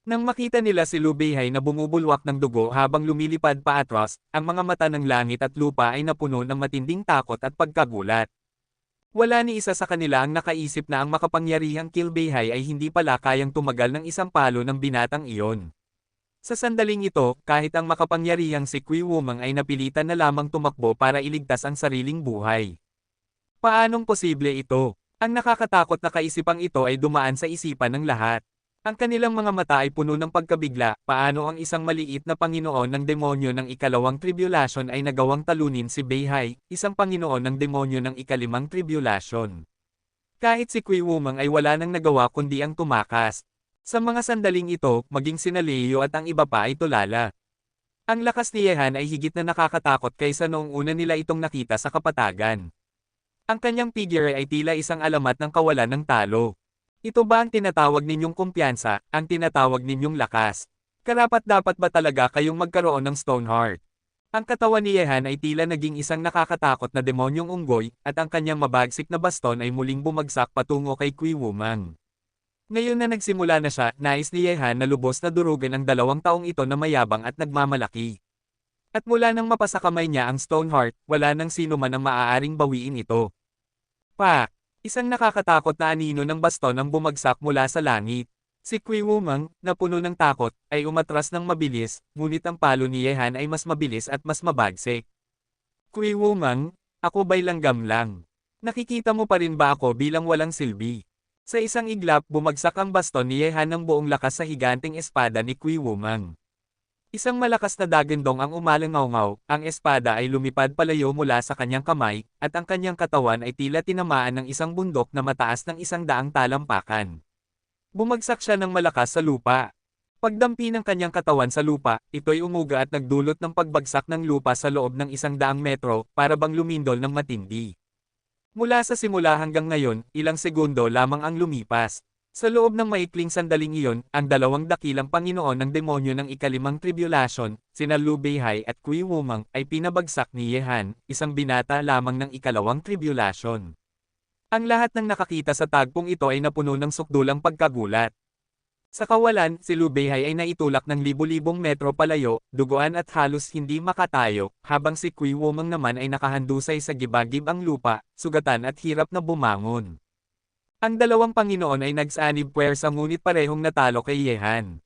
A: Nang makita nila si Lu Beihai na bumubulwak ng dugo habang lumilipad paatras, ang mga mata ng langit at lupa ay napuno ng matinding takot at pagkagulat. Wala ni isa sa kanila ang nakaisip na ang makapangyarihang Kill Beihai ay hindi pala kayang tumagal ng isang palo ng binatang iyon. Sa sandaling ito, kahit ang makapangyarihang si Kui Wumang ay napilitan na lamang tumakbo para iligtas ang sariling buhay. Paanong posible ito? Ang nakakatakot na kaisipang ito ay dumaan sa isipan ng lahat. Ang kanilang mga mata ay puno ng pagkabigla, paano ang isang maliit na Panginoon ng demonyo ng ikalawang tribulation ay nagawang talunin si Beihai, isang Panginoon ng demonyo ng ikalimang tribulation. Kahit si Kui Wumang ay wala nang nagawa kundi ang tumakas. Sa mga sandaling ito, maging sina Leo at ang iba pa ay tulala. Ang lakas ni Yehan ay higit na nakakatakot kaysa noong una nila itong nakita sa kapatagan. Ang kanyang figure ay tila isang alamat ng kawalan ng talo. Ito ba ang tinatawag ninyong kumpiyansa, ang tinatawag ninyong lakas? Karapat-dapat ba talaga kayong magkaroon ng Stoneheart? Ang katawan ni Yehan ay tila naging isang nakakatakot na demonyong unggoy, at ang kanyang mabagsik na baston ay muling bumagsak patungo kay Kui Wumang. Ngayon na nagsimula na siya, nais ni Yehan na lubos na durugan ang 2 taong ito na mayabang at nagmamalaki. At mula nang mapasa kamay niya ang Stoneheart, wala nang sino man ang maaaring bawiin ito. Isang nakakatakot na anino ng baston ang bumagsak mula sa langit. Si Kui Wumang, na puno ng takot, ay umatras ng mabilis, ngunit ang palo ni Yehan ay mas mabilis at mas mabagsik. Kui Wumang, ako ba'y langgam lang? Nakikita mo pa rin ba ako bilang walang silbi? Sa isang iglap bumagsak ang baston ni Yehan ng buong lakas sa higanting espada ni Kui Wumang. Isang malakas na dagandong ang umalangaw-ngaw, ang espada ay lumipad palayo mula sa kanyang kamay, at ang kanyang katawan ay tila tinamaan ng isang bundok na mataas ng 100 talampakan. Bumagsak siya ng malakas sa lupa. Pagdampi ng kanyang katawan sa lupa, ito'y umuga at nagdulot ng pagbagsak ng lupa sa loob ng 100 metro, para bang lumindol ng matindi. Mula sa simula hanggang ngayon, ilang segundo lamang ang lumipas. Sa loob ng maikling sandaling iyon, ang 2 dakilang Panginoon ng demonyo ng ikalimang tribulation, sina Liu Beihai at Kui Wumang, ay pinabagsak ni Yehan, isang binata lamang ng ikalawang tribulation. Ang lahat ng nakakita sa tagpong ito ay napuno ng sukdulang pagkagulat. Sa kawalan, si Liu Beihai ay naitulak ng libu-libong metro palayo, duguan at halos hindi makatayo, habang si Kui Wumang naman ay nakahandusay sa gibagib ang lupa, sugatan at hirap na bumangon. Ang 2 Panginoon ay nagsanib puwersa ngunit parehong natalo kay Yehan.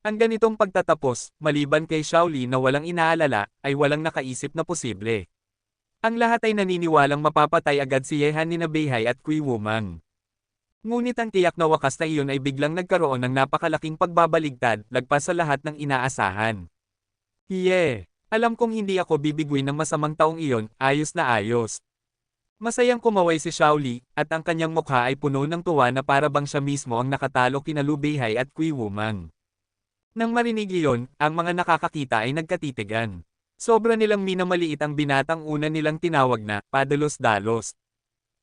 A: Ang ganitong pagtatapos, maliban kay Shaoli na walang inaalala, ay walang nakaisip na posible. Ang lahat ay naniniwalang mapapatay agad si Yehan ni Beihai at Kui Wumang. Ngunit ang tiyak na wakas na iyon ay biglang nagkaroon ng napakalaking pagbabaligtad, lagpas sa lahat ng inaasahan. Alam kong hindi ako bibiguin ng masamang taong iyon, ayos na ayos. Masayang kumaway si Shaoli, at ang kanyang mukha ay puno ng tuwa na para bang siya mismo ang nakatalo kina Liu Beihai at Kui Wumang. Nang marinig iyon, ang mga nakakakita ay nagkatitigan. Sobra nilang minamaliit ang binatang una nilang tinawag na padalos-dalos.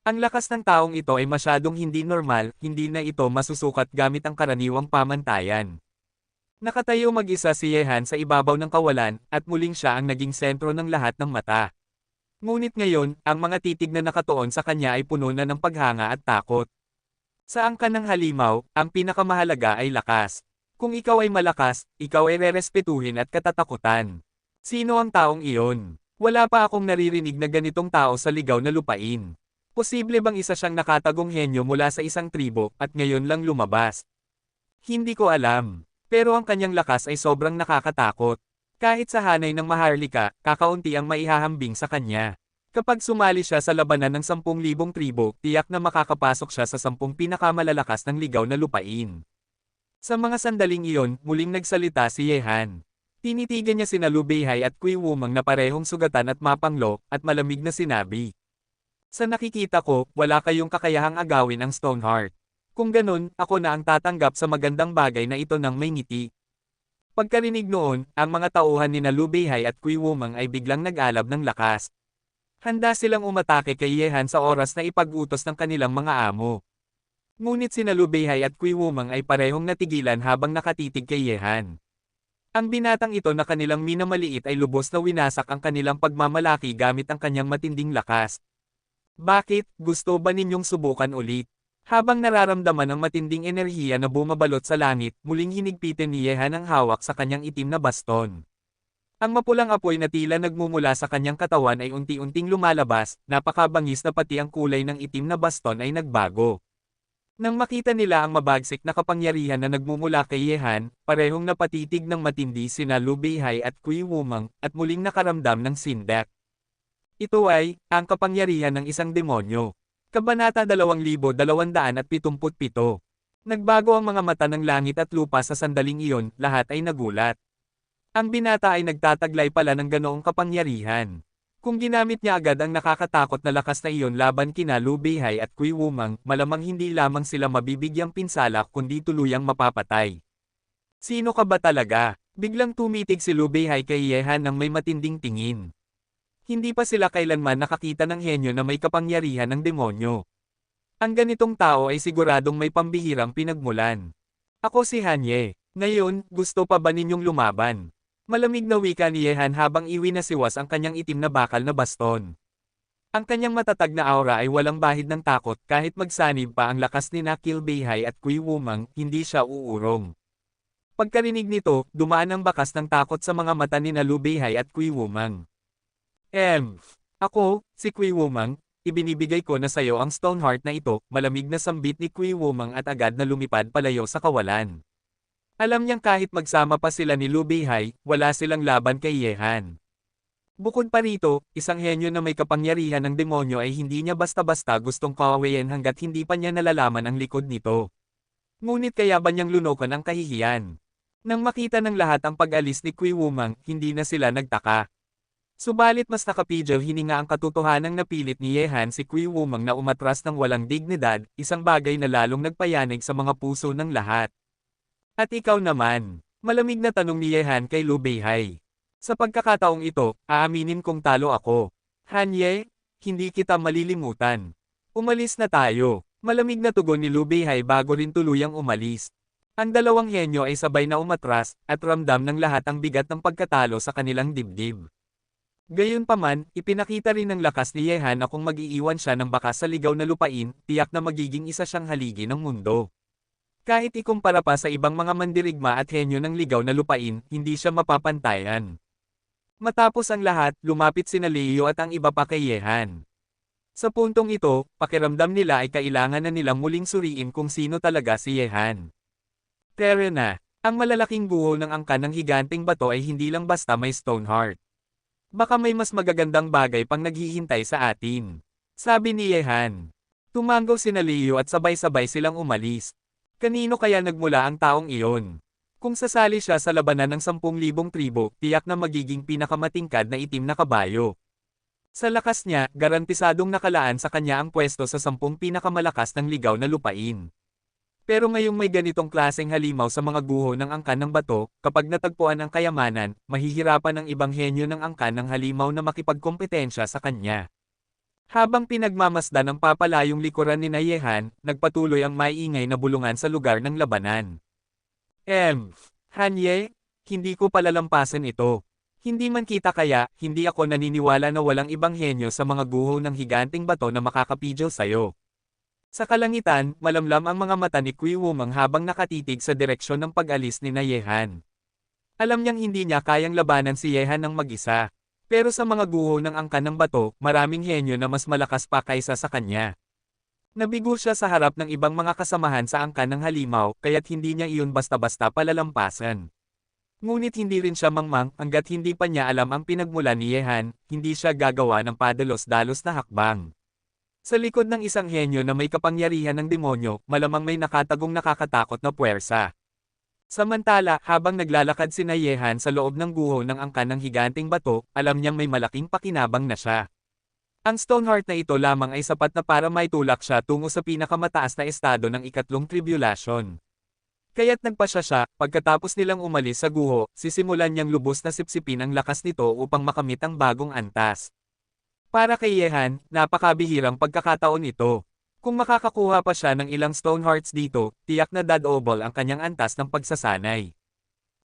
A: Ang lakas ng taong ito ay masyadong hindi normal, hindi na ito masusukat gamit ang karaniwang pamantayan. Nakatayo mag-isa si Yehan sa ibabaw ng kawalan, at muling siya ang naging sentro ng lahat ng mata. Ngunit ngayon, ang mga titig na nakatuon sa kanya ay puno na ng paghanga at takot. Sa angkan ng halimaw, ang pinakamahalaga ay lakas. Kung ikaw ay malakas, ikaw ay rerespetuhin at katatakutan. Sino ang taong iyon? Wala pa akong naririnig na ganitong tao sa ligaw na lupain. Posible bang isa siyang nakatagong henyo mula sa isang tribo, at ngayon lang lumabas? Hindi ko alam. Pero ang kanyang lakas ay sobrang nakakatakot. Kahit sa hanay ng Maharlika, kakaunti ang maihahambing sa kanya. Kapag sumali siya sa labanan ng 10,000 tribo, tiyak na makakapasok siya sa 10 pinakamalalakas ng ligaw na lupain. Sa mga sandaling iyon, muling nagsalita si Yehan. Tinitigan niya sina Liu Beihai at Kui Wumang na parehong sugatan at mapanglo, at malamig na sinabi. Sa nakikita ko, wala kayong kakayahang agawin ang Stoneheart. Kung ganun, ako na ang tatanggap sa magandang bagay na ito ng may ngiti. Pagkarinig noon, ang mga tauhan ni Liu Beihai at Kui Wumang ay biglang nag-alab ng lakas. Handa silang umatake kay Yehan sa oras na ipag-utos ng kanilang mga amo. Ngunit sina Liu Beihai at Kui Wumang ay parehong natigilan habang nakatitig kay Yehan. Ang binatang ito na kanilang minamaliit ay lubos na winasak ang kanilang pagmamalaki gamit ang kanyang matinding lakas. Bakit, gusto ba ninyong subukan ulit? Habang nararamdaman ang matinding enerhiya na bumabalot sa langit, muling hinigpitin ni Yehan ang hawak sa kanyang itim na baston. Ang mapulang apoy na tila nagmumula sa kanyang katawan ay unti-unting lumalabas, napakabangis na pati ang kulay ng itim na baston ay nagbago. Nang makita nila ang mabagsik na kapangyarihan na nagmumula kay Yehan, parehong napatitig ng matindi sina Liu Beihai at Kui Wumang, at muling nakaramdam ng sindak. Ito ay, ang kapangyarihan ng isang demonyo. Kabanata 2277. Nagbago ang mga mata ng langit at lupa sa sandaling iyon, lahat ay nagulat. Ang binata ay nagtataglay pala ng ganoong kapangyarihan. Kung ginamit niya agad ang nakakatakot na lakas na iyon laban kina Liu Beihai at Kui Wumang, malamang hindi lamang sila mabibigyang pinsala kundi tuluyang mapapatay. Sino ka ba talaga? Biglang tumitig si Liu Beihai kay Yehan nang may matinding tingin. Hindi pa sila kailanman nakakita ng henyo na may kapangyarihan ng demonyo. Ang ganitong tao ay siguradong may pambihirang pinagmulan. Ako si Hanye. Ngayon, gusto pa ba ninyong lumaban? Malamig na wika ni Yehan habang iwinasiwas ang kanyang itim na bakal na baston. Ang kanyang matatag na aura ay walang bahid ng takot kahit magsanib pa ang lakas ni Liu Beihai at Kui Wumang, hindi siya uurong. Pagkarinig nito, dumaan ang bakas ng takot sa mga mata ni Liu Beihai at Kui Wumang. Ako, si Kui Wumang, ibinibigay ko na sayo ang Stoneheart na ito, malamig na sambit ni Kui Wumang at agad na lumipad palayo sa kawalan. Alam niyang kahit magsama pa sila ni Liu Beihai, wala silang laban kay Yehan. Bukod pa rito, isang henyo na may kapangyarihan ng demonyo ay hindi niya basta-basta gustong kawawayan hanggat hindi pa niya nalalaman ang likod nito. Ngunit kaya ba niyang lunokan ang kahihiyan? Nang makita ng lahat ang pag-alis ni Kui Wumang, hindi na sila nagtaka. Subalit mas nakapidyo hininga ang katotohanang napilit ni Yehan si Kui Wumang na umatras ng walang dignidad, isang bagay na lalong nagpayanig sa mga puso ng lahat. At ikaw naman, malamig na tanong ni Yehan kay Liu Beihai. Sa pagkakataong ito, aaminin kong talo ako. Hanye, hindi kita malilimutan. Umalis na tayo. Malamig na tugon ni Liu Beihai bago rin tuluyang umalis. Ang dalawang henyo ay sabay na umatras, at ramdam ng lahat ang bigat ng pagkatalo sa kanilang dibdib. Gayunpaman, ipinakita rin ng lakas ni Yehan na kung mag-iiwan siya ng bakas sa ligaw na lupain, tiyak na magiging isa siyang haligi ng mundo. Kahit ikumpara pa sa ibang mga mandirigma at henyo ng ligaw na lupain, hindi siya mapapantayan. Matapos ang lahat, lumapit sina Leo at ang iba pa kay Yehan. Sa puntong ito, pakiramdam nila ay kailangan na nilang muling suriin kung sino talaga si Yehan. Pero na, ang malalaking buho ng angkan ng higanteng bato ay hindi lang basta may Stoneheart. Baka may mas magagandang bagay pang naghihintay sa atin. Sabi ni Yehan. Tumanggaw sina Leo at sabay-sabay silang umalis. Kanino kaya nagmula ang taong iyon? Kung sasali siya sa labanan ng 10,000 tribo, tiyak na magiging pinakamatingkad na itim na kabayo. Sa lakas niya, garantisadong nakalaan sa kanya ang pwesto sa 10 pinakamalakas ng ligaw na lupain. Pero ngayong may ganitong klaseng halimaw sa mga guho ng angkan ng bato, kapag natagpuan ang kayamanan, mahihirapan ang ibang henyo ng angkan ng halimaw na makipagkompetensya sa kanya. Habang pinagmamasdan ng papalayong likuran ni Yehan, nagpatuloy ang maiingay na bulungan sa lugar ng labanan. Hanye, hindi ko palalampasan ito. Hindi man kita kaya, hindi ako naniniwala na walang ibang henyo sa mga guho ng higanting bato na makakapidyo sayo. Sa kalangitan, malamlam ang mga mata ni Kui Wumang habang nakatitig sa direksyon ng pag-alis ni Yehan. Alam niyang hindi niya kayang labanan si Yehan ng mag-isa. Pero sa mga guho ng angkan ng bato, maraming henyo na mas malakas pa kaysa sa kanya. Nabigo siya sa harap ng ibang mga kasamahan sa angkan ng halimaw, kaya't hindi niya iyon basta-basta palalampasan. Ngunit hindi rin siya mangmang, hanggat hindi pa niya alam ang pinagmulan ni Yehan, hindi siya gagawa ng padalos-dalos na hakbang. Sa likod ng isang henyo na may kapangyarihan ng demonyo, malamang may nakatagong nakakatakot na puwersa. Samantala, habang naglalakad si Yehan sa loob ng guho ng angkan ng higanting bato, alam niyang may malaking pakinabang na siya. Ang Stoneheart na ito lamang ay sapat na para maitulak siya tungo sa pinakamataas na estado ng ikatlong tribulasyon. Kaya't nagpasya siya, pagkatapos nilang umalis sa guho, sisimulan niyang lubos na sipsipin ang lakas nito upang makamit ang bagong antas. Para kay Yehan, napakabihirang pagkakataon ito. Kung makakakuha pa siya ng ilang Stonehearts dito, tiyak na dadobol ang kanyang antas ng pagsasanay.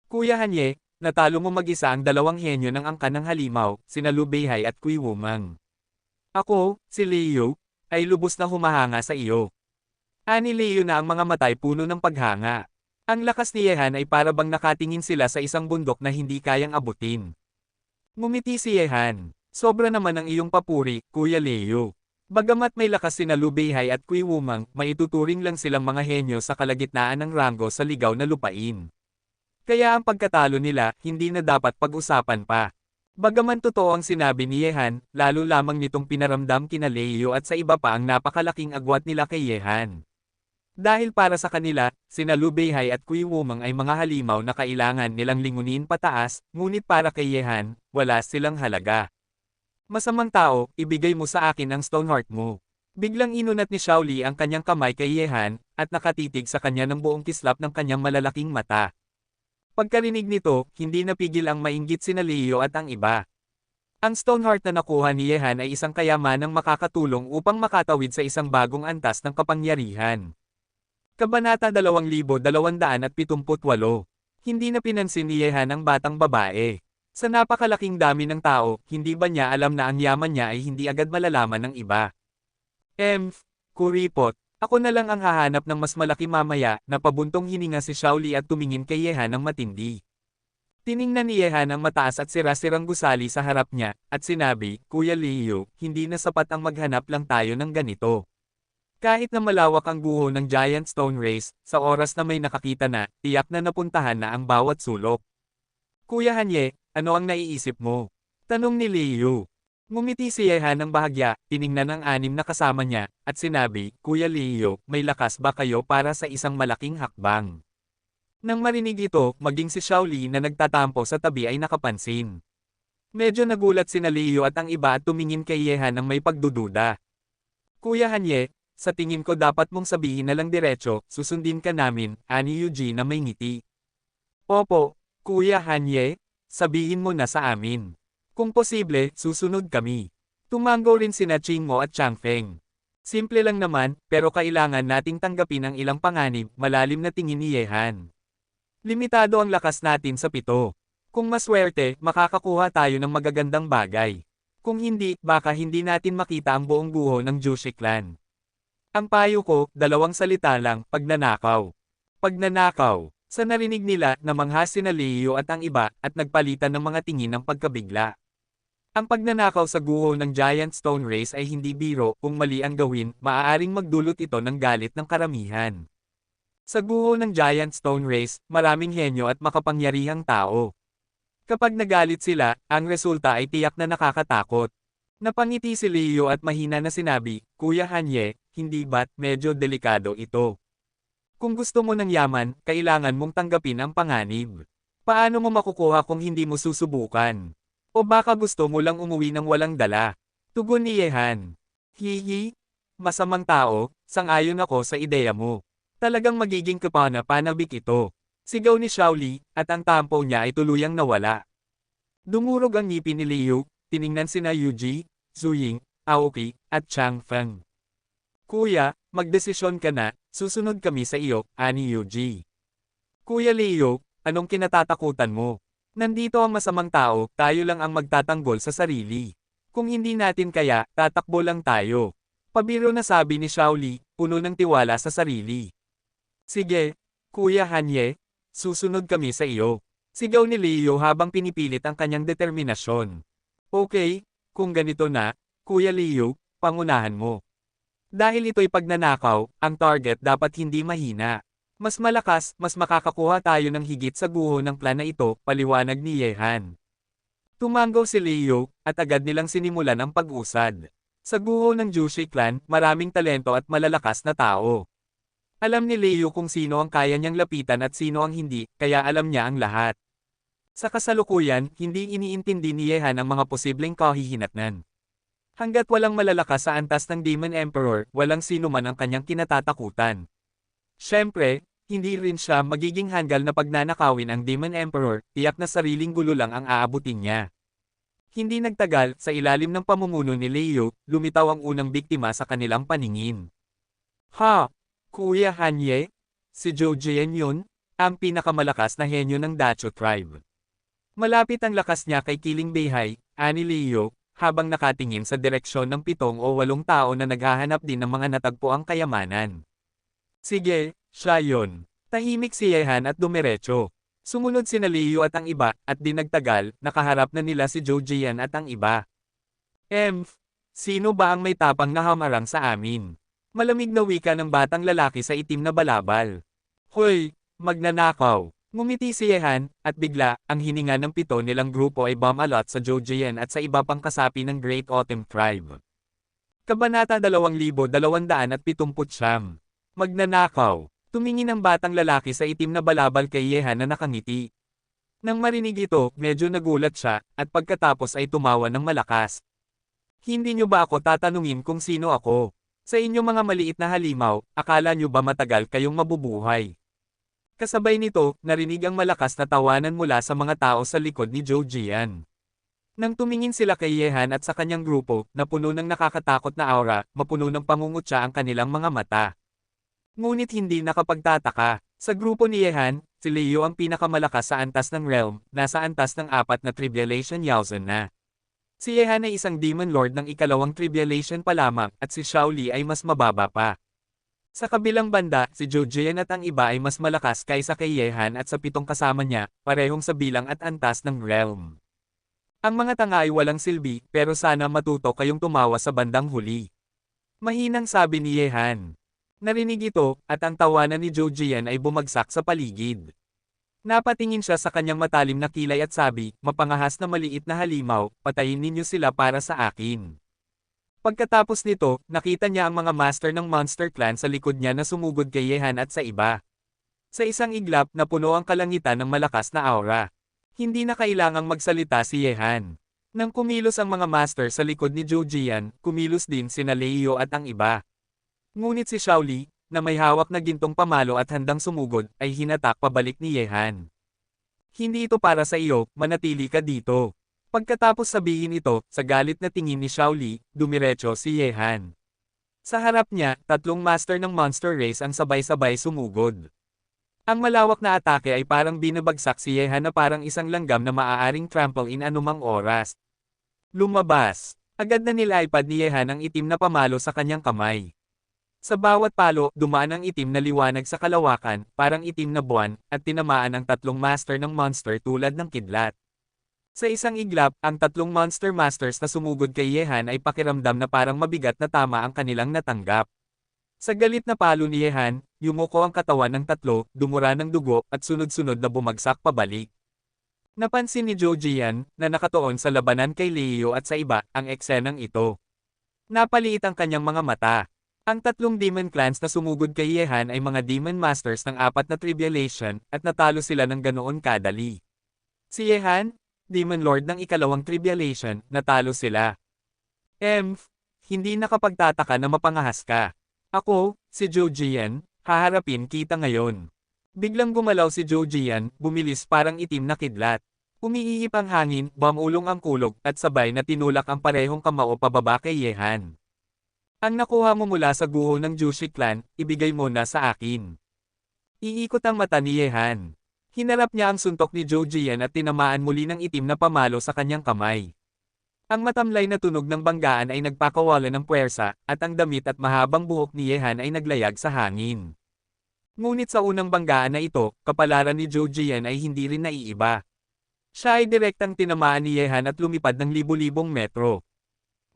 A: Kuya Hanye, natalo mo mag-isa ang dalawang henyo ng angkan ng halimaw, sina Liu Beihai at Kui Wumang. Ako, si Leo, ay lubos na humahanga sa iyo. Ani Leo na ang mga matay puno ng paghanga. Ang lakas ni Yehan ay para bang nakatingin sila sa isang bundok na hindi kayang abutin. Ngumiti si Yehan. Sobra naman ang iyong papuri, Kuya Leo. Bagamat may lakas sina Liu Beihai at Kui Wumang, maituturing lang silang mga henyo sa kalagitnaan ng ranggo sa ligaw na lupain. Kaya ang pagkatalo nila, hindi na dapat pag-usapan pa. Bagaman totoo ang sinabi ni Yehan, lalo lamang nitong pinaramdam kina Leo at sa iba pa ang napakalaking agwat nila kay Yehan. Dahil para sa kanila, sina Liu Beihai at Kui Wumang ay mga halimaw na kailangan nilang lingunin pataas, ngunit para kay Yehan, wala silang halaga. Masamang tao, ibigay mo sa akin ang stone heart mo. Biglang inunat ni Xiaoli ang kanyang kamay kay Yehan, at nakatitig sa kanya ng buong kislap ng kanyang malalaking mata. Pagkarinig nito, hindi napigil ang mainggit sina Leo at ang iba. Ang stone heart na nakuha ni Yehan ay isang kayamanang makakatulong upang makatawid sa isang bagong antas ng kapangyarihan. Kabanata 2278. Hindi na pinansin ni Yehan ang batang babae. Sa napakalaking dami ng tao, hindi ba niya alam na ang yaman niya ay hindi agad malalaman ng iba? Kuripot. Ako na lang ang hahanap ng mas malaki mamaya, na pabuntong hininga si Xiaoli at tumingin kay Yehan ng matindi. Tiningnan ni Yehan ang mataas at sira-sirang gusali sa harap niya, at sinabi, Kuya Leo, hindi na sapat ang maghanap lang tayo ng ganito. Kahit na malawak ang guho ng Giant Stone Race, sa oras na may nakakita na, tiyak na napuntahan na ang bawat sulok. Kuya Hanye, ano ang naiisip mo? Tanong ni Leo. Ngumiti si Yehan ng bahagya, tiningnan ang anim na kasama niya, at sinabi, Kuya Leo, may lakas ba kayo para sa isang malaking hakbang? Nang marinig ito, maging si Xiaoli na nagtatampo sa tabi ay nakapansin. Medyo nagulat sina Leo at ang iba at tumingin kay Yehan ng may pagdududa. Kuya Hanye, sa tingin ko dapat mong sabihin na lang diretso, susundin ka namin, ani Eugene na may ngiti. Opo, Kuya Hanye, sabihin mo na sa amin. Kung posible, susunod kami. Tumango rin sina Qingmo at Changfeng. Simple lang naman, pero kailangan nating tanggapin ang ilang panganib, malalim na tingin ni Yehan. Limitado ang lakas natin sa 7. Kung maswerte, makakakuha tayo ng magagandang bagay. Kung hindi, baka hindi natin makita ang buong guho ng Jushi clan. Ang payo ko, 2 salita lang, pagnanakaw. Pagnanakaw. Sa narinig nila, namangha sina Leo at ang iba, at nagpalitan ng mga tingin ng pagkabigla. Ang pagnanakaw sa guho ng Giant Stone Race ay hindi biro, kung mali ang gawin, maaaring magdulot ito ng galit ng karamihan. Sa guho ng Giant Stone Race, maraming henyo at makapangyarihang tao. Kapag nagalit sila, ang resulta ay tiyak na nakakatakot. Napangiti si Leo at mahina na sinabi, Kuya Hanye, hindi ba't medyo delikado ito? Kung gusto mo ng yaman, kailangan mong tanggapin ang panganib. Paano mo makukuha kung hindi mo susubukan? O baka gusto mo lang umuwi ng walang dala? Tugon ni Yehan. Hihi, masamang tao, sang-ayon ako sa ideya mo. Talagang magiging kapana-panabik ito. Sigaw ni Xiaoli, at ang tampo niya ay tuluyang nawala. Dumurog ang ngipin ni Liu, tiningnan sina Yuji, Zuying, Aoki, at Changfeng. Kuya, magdesisyon ka na, susunod kami sa iyo, ani Yuji. Kuya Leo, anong kinatatakutan mo? Nandito ang masamang tao, tayo lang ang magtatanggol sa sarili. Kung hindi natin kaya, tatakbo lang tayo. Pabiro na sabi ni Xiaoli, puno ng tiwala sa sarili. Sige, Kuya Hanye, susunod kami sa iyo. Sigaw ni Leo habang pinipilit ang kanyang determinasyon. Okay, kung ganito na, Kuya Leo, pangunahan mo. Dahil ito'y pagnanakaw, ang target dapat hindi mahina. Mas malakas, mas makakakuha tayo ng higit sa guho ng plan na ito, paliwanag ni Yehan. Tumango si Leo, at agad nilang sinimulan ang pag-usad. Sa guho ng Jushi clan, maraming talento at malalakas na tao. Alam ni Leo kung sino ang kaya niyang lapitan at sino ang hindi, kaya alam niya ang lahat. Sa kasalukuyan, hindi iniintindi ni Yehan ang mga posibleng kahihinatnan. Hanggat walang malalakas sa antas ng Demon Emperor, walang sino man ang kanyang kinatatakutan. Siyempre, hindi rin siya magiging hanggal na pagnanakawin ang Demon Emperor, tiyak na sariling gulo lang ang aabutin niya. Hindi nagtagal, sa ilalim ng pamumuno ni Leo, lumitaw ang unang biktima sa kanilang paningin. Ha! Kuya Hanye? Si Zhou Jian yun? Ang pinakamalakas na henyo ng Dacho tribe. Malapit ang lakas niya kay Kiling Beihai, ani Leo, habang nakatingin sa direksyon ng 7 o 8 tao na naghahanap din ng mga natagpuang kayamanan. Sige, siya yun. Tahimik si Yehan at dumiretso. Sumunod sina Leo at ang iba, at di nagtagal, nakaharap na nila si Zhou Jian at ang iba. Sino ba ang may tapang na hamarang sa amin? Malamig na wika ng batang lalaki sa itim na balabal. Hoy, magnanakaw! Ngumiti si Yehan, at bigla, ang hininga ng pito nilang grupo ay bumalot sa Jojian at sa iba pang kasapi ng Great Autumn Tribe. Kabanata 2279. Magnanakaw. Tumingin ang batang lalaki sa itim na balabal kay Yehan na nakangiti. Nang marinig ito, medyo nagulat siya, at pagkatapos ay tumawa ng malakas. Hindi niyo ba ako tatanungin kung sino ako? Sa inyong mga maliit na halimaw, akala niyo ba matagal kayong mabubuhay? Kasabay nito, narinig ang malakas na tawanan mula sa mga tao sa likod ni Jojian. Nang tumingin sila kay Yehan at sa kanyang grupo, na puno ng nakakatakot na aura, mapuno ng pangungutya ang kanilang mga mata. Ngunit hindi nakapagtataka. Sa grupo ni Yehan, si Leo ang pinakamalakas sa antas ng realm, nasa antas ng 4 na Tribulation Yaozen na. Si Yehan ay isang Demon Lord ng ikalawang Tribulation pa lamang, at si Xiao Li ay mas mababa pa. Sa kabilang banda, si Jojian at ang iba ay mas malakas kaysa kay Yehan at sa 7 kasama niya, parehong sa bilang at antas ng realm. Ang mga tanga ay walang silbi, pero sana matuto kayong tumawa sa bandang huli. Mahinang sabi ni Yehan. Narinig ito, at ang tawanan ni Jojian ay bumagsak sa paligid. Napatingin siya sa kanyang matalim na kilay at sabi, mapangahas na maliit na halimaw, patayin ninyo sila para sa akin. Pagkatapos nito, nakita niya ang mga master ng Monster Clan sa likod niya na sumugod kay Yehan at sa iba. Sa isang iglap na puno ang kalangitan ng malakas na aura. Hindi na kailangang magsalita si Yehan. Nang kumilos ang mga master sa likod ni Jojian, kumilos din sina Leo at ang iba. Ngunit si Xiao Li, na may hawak na gintong pamalo at handang sumugod, ay hinatak pabalik ni Yehan. Hindi ito para sa iyo, manatili ka dito. Pagkatapos sabihin ito, sa galit na tingin ni Xiao Li, dumiretso si Yehan. Sa harap niya, 3 master ng Monster Race ang sabay-sabay sumugod. Ang malawak na atake ay parang binabagsak si Yehan na parang isang langgam na maaaring trample in anumang oras. Lumabas. Agad na nilaipad ni Yehan ang itim na pamalo sa kanyang kamay. Sa bawat palo, dumaan ang itim na liwanag sa kalawakan, parang itim na buwan, at tinamaan ang 3 master ng monster tulad ng kidlat. Sa isang iglap, ang 3 Monster Masters na sumugod kay Yehan ay pakiramdam na parang mabigat na tama ang kanilang natanggap. Sa galit na palo ni Yehan, yumuko ang katawan ng 3, dumura ng dugo, at sunod-sunod na bumagsak pabalik. Napansin ni Jojian, na nakatuon sa labanan kay Leo at sa iba, ang eksenang ito. Napaliit ang kanyang mga mata. Ang 3 Demon Clans na sumugod kay Yehan ay mga Demon Masters ng 4 na Tribulation, at natalo sila ng ganoon kadali. Si Yehan, Demon Lord ng ikalawang Tribulation, natalo sila. Hindi nakapagtataka na mapangahas ka. Ako, si Jojian, haharapin kita ngayon. Biglang gumalaw si Jojian, bumilis parang itim na kidlat. Umiihip ang hangin, bumulong ang kulog, at sabay na tinulak ang parehong kamao pababa kay Yehan. Ang nakuha mo mula sa guho ng Jushi Clan, ibigay mo na sa akin. Iikot ang mata ni Yehan. Hinarap niya ang suntok ni Jojian at tinamaan muli ng itim na pamalo sa kanyang kamay. Ang matamlay na tunog ng banggaan ay nagpakawalan ng puwersa, at ang damit at mahabang buhok ni Yehan ay naglayag sa hangin. Ngunit sa unang banggaan na ito, kapalaran ni Jojian ay hindi rin naiiba. Siya ay direktang tinamaan ni Yehan at lumipad ng libu-libong metro.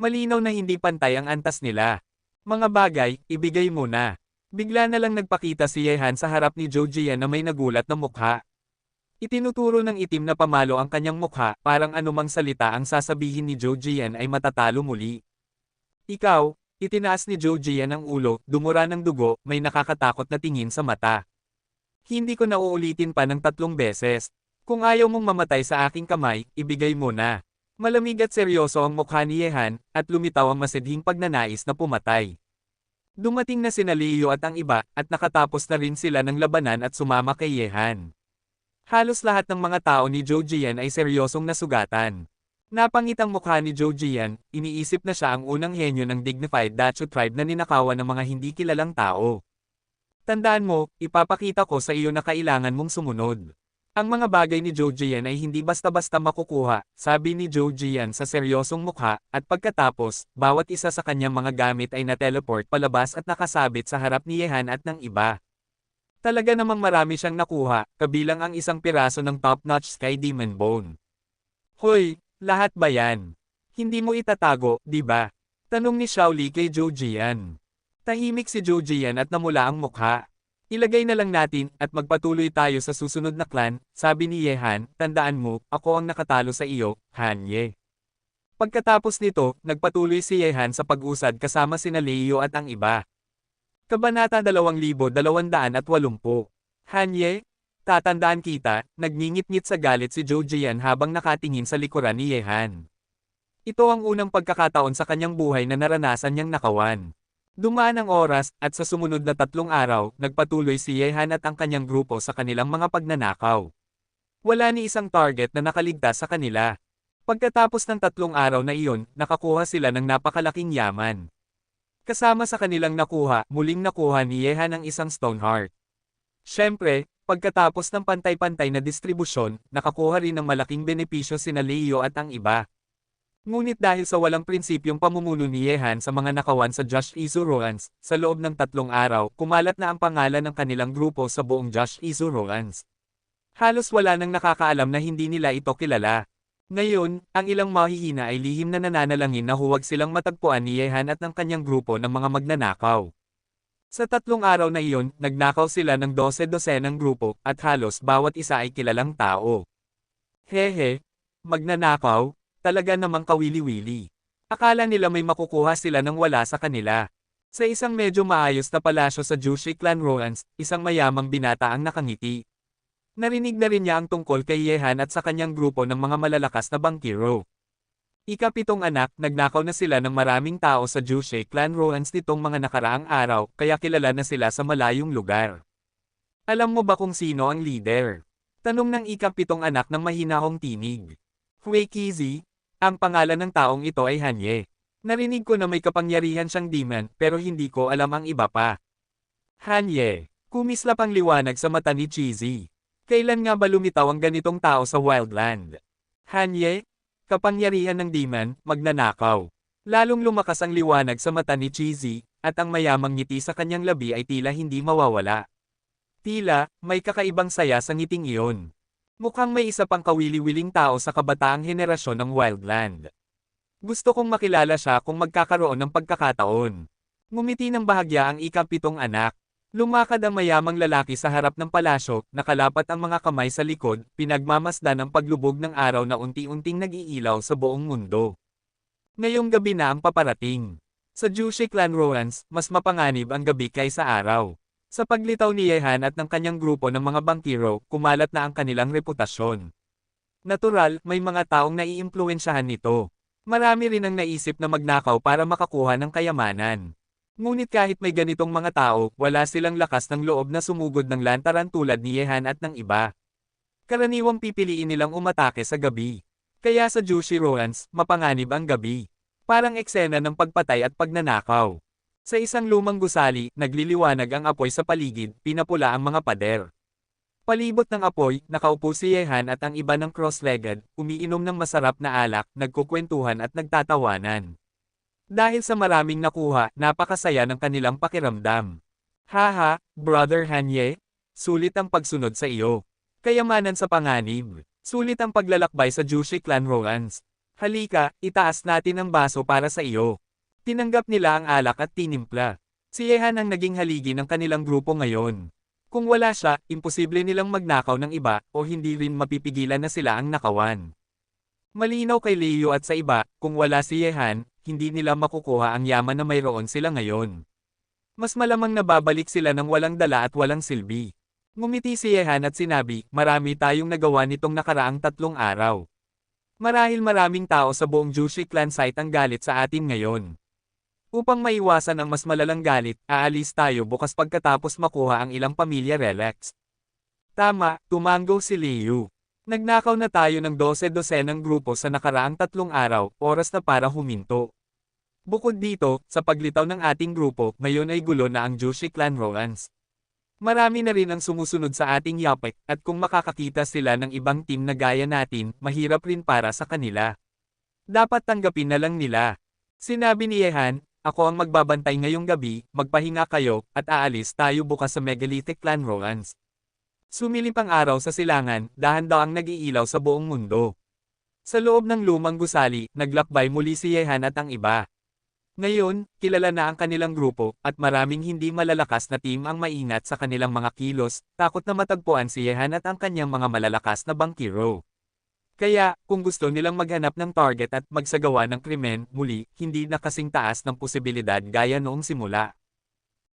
A: Malinaw na hindi pantay ang antas nila. Mga bagay, ibigay mo na. Bigla na lang nagpakita si Yehan sa harap ni Jojian na may nagulat na mukha. Itinuturo ng itim na pamalo ang kanyang mukha, parang anumang salita ang sasabihin ni Jojian ay matatalo muli. Ikaw, itinaas ni Jojian ang ulo, dumura ng dugo, may nakakatakot na tingin sa mata. Hindi ko na uulitin pa ng 3 beses. Kung ayaw mong mamatay sa aking kamay, ibigay mo na. Malamig at seryoso ang mukha ni Yehan, at lumitaw ang masidhing pagnanais na pumatay. Dumating na sina Leo at ang iba, at nakatapos na rin sila ng labanan at sumama kay Yehan. Halos lahat ng mga tao ni Jojian ay seryosong nasugatan. Napangit ang mukha ni Jojian, iniisip na siya ang unang henyo ng dignified Dachu tribe na ninakawan ng mga hindi kilalang tao. Tandaan mo, ipapakita ko sa iyo na kailangan mong sumunod. Ang mga bagay ni Jojian ay hindi basta-basta makukuha, sabi ni Jojian sa seryosong mukha, at pagkatapos, bawat isa sa kanyang mga gamit ay na-teleport palabas at nakasabit sa harap ni Yehan at ng iba. Talaga namang marami siyang nakuha, kabilang ang isang piraso ng top-notch Sky Demon Bone. Hoy, lahat ba yan? Hindi mo itatago, di ba? Tanong ni Xiaoli kay Zhou Jian. Tahimik si Zhou Jian at namula ang mukha. Ilagay na lang natin at magpatuloy tayo sa susunod na clan, sabi ni Ye Han, tandaan mo, ako ang nakatalo sa iyo, Han Ye. Pagkatapos nito, nagpatuloy si Ye Han sa pag-usad kasama sina Leo at ang iba. Kabanata 2280. Han Ye, tatandaan kita, nagngingit-ngit sa galit si Zhou Jian habang nakatingin sa likuran ni Ye Han. Ito ang unang pagkakataon sa kanyang buhay na naranasan niyang nakawan. Dumaan ang oras, at sa sumunod na 3 araw, nagpatuloy si Ye Han at ang kanyang grupo sa kanilang mga pagnanakaw. Wala ni isang target na nakaligtas sa kanila. Pagkatapos ng 3 araw na iyon, nakakuha sila ng napakalaking yaman. Kasama sa kanilang nakuha, muling nakuha ni Ye Han ang isang stone heart. Siyempre, pagkatapos ng pantay-pantay na distribusyon, nakakuha rin ng malaking benepisyo sina Leo at ang iba. Ngunit dahil sa walang prinsipyong pamumuno ni Ye Han sa mga nakawan sa Josh Izuroans, sa loob ng 3 araw, kumalat na ang pangalan ng kanilang grupo sa buong Josh Izuroans. Halos wala nang nakakaalam na hindi nila ito kilala. Ngayon, ang ilang mahihina ay lihim na nananalangin na huwag silang matagpuan ni Ye Han at ng kanyang grupo ng mga magnanakaw. Sa 3 araw na iyon, nagnakaw sila ng 12-dosenang grupo, at halos bawat isa ay kilalang tao. Hehe, magnanakaw? Talaga namang kawili-wili. Akala nila may makukuha sila nang wala sa kanila. Sa isang medyo maayos na palasyo sa Jushi Clan Ruins, isang mayamang binata ang nakangiti. Narinig na rin niya ang tungkol kay Ye Han at sa kanyang grupo ng mga malalakas na bangkiro. Ika-7 anak, nagnakaw na sila ng maraming tao sa Jushi Clan Ruins nitong mga nakaraang araw, kaya kilala na sila sa malayong lugar. Alam mo ba kung sino ang leader? Tanong ng ika-7 anak ng mahinahong tinig. Hui Qizi. Ang pangalan ng taong ito ay Han Ye. Narinig ko na may kapangyarihan siyang demon, pero hindi ko alam ang iba pa. Han Ye. Kumislap ang liwanag sa mata ni Qizi. Kailan nga ba lumitaw ang ganitong tao sa Wildland? Han Ye. Kapangyarihan ng demon, magnanakaw. Lalong lumakas ang liwanag sa mata ni Qizi, at ang mayamang ngiti sa kanyang labi ay tila hindi mawawala. Tila, may kakaibang saya sa ngiting iyon. Mukhang may isa pang kawili-wiling tao sa kabataang henerasyon ng Wildland. Gusto kong makilala siya kung magkakaroon ng pagkakataon. Ngumiti ng bahagya ang ika-7 anak. Lumakad ang mayamang lalaki sa harap ng palasyo, nakalapat ang mga kamay sa likod, pinagmamasdan ang paglubog ng araw na unti-unting nag-iilaw sa buong mundo. Ngayong gabi na ang paparating. Sa Jushi Clan Ruins, mas mapanganib ang gabi kaysa araw. Sa paglitaw ni Ye Han at ng kanyang grupo ng mga bangkiro, kumalat na ang kanilang reputasyon. Natural, may mga taong naiimpluwensyahan nito. Marami rin ang naisip na magnakaw para makakuha ng kayamanan. Ngunit kahit may ganitong mga tao, wala silang lakas ng loob na sumugod ng lantaran tulad ni Ye Han at ng iba. Karaniwang pipiliin nilang umatake sa gabi. Kaya sa Jushi Ruins, mapanganib ang gabi. Parang eksena ng pagpatay at pagnanakaw. Sa isang lumang gusali, nagliliwanag ang apoy sa paligid, pinapula ang mga pader. Palibot ng apoy, nakaupo si Ye Han at ang iba ng cross-legged, umiinom ng masarap na alak, nagkukwentuhan at nagtatawanan. Dahil sa maraming nakuha, napakasaya ng kanilang pakiramdam. Haha, Brother Han Ye, sulit ang pagsunod sa iyo. Kayamanan sa panganib. Sulit ang paglalakbay sa Jushi Clan Ruins. Halika, itaas natin ang baso para sa iyo. Tinanggap nila ang alak at tinimpla. Si Ye Han ang naging haligi ng kanilang grupo ngayon. Kung wala siya, imposible nilang magnakaw ng iba, o hindi rin mapipigilan na sila ang nakawan. Malinaw kay Leo at sa iba, kung wala si Ye Han, hindi nila makukuha ang yaman na mayroon sila ngayon. Mas malamang na babalik sila ng walang dala at walang silbi. Ngumiti si Ye Han at sinabi, marami tayong nagawa nitong nakaraang 3 araw. Marahil maraming tao sa buong Jushi Clan site ang galit sa atin ngayon. Upang maiwasan ang mas malalang galit, aalis tayo bukas pagkatapos makuha ang ilang pamilya relics. Tama, tumango si Liu. Nagnakaw na tayo ng 12-dosenang grupo sa nakaraang 3 araw, oras na para huminto. Bukod dito, sa paglitaw ng ating grupo, ngayon ay gulo na ang Jushi Clan Ruins. Marami na rin ang sumusunod sa ating yapek, at kung makakakita sila ng ibang team na gaya natin, mahirap rin para sa kanila. Dapat tanggapin na lang nila. Sinabi ni Ye Han, ako ang magbabantay ngayong gabi, magpahinga kayo, at aalis tayo bukas sa Megalithic Clan Ruins. Sumilip ang araw sa silangan, dahan-daang nag-iilaw sa buong mundo. Sa loob ng lumang gusali, naglakbay muli si Ye Han at ang iba. Ngayon, kilala na ang kanilang grupo, at maraming hindi malalakas na team ang maingat sa kanilang mga kilos, takot na matagpuan si Yehan at ang kanyang mga malalakas na bangkiro. Kaya, kung gusto nilang maghanap ng target at magsagawa ng krimen, muli, hindi na kasing taas ng posibilidad gaya noong simula.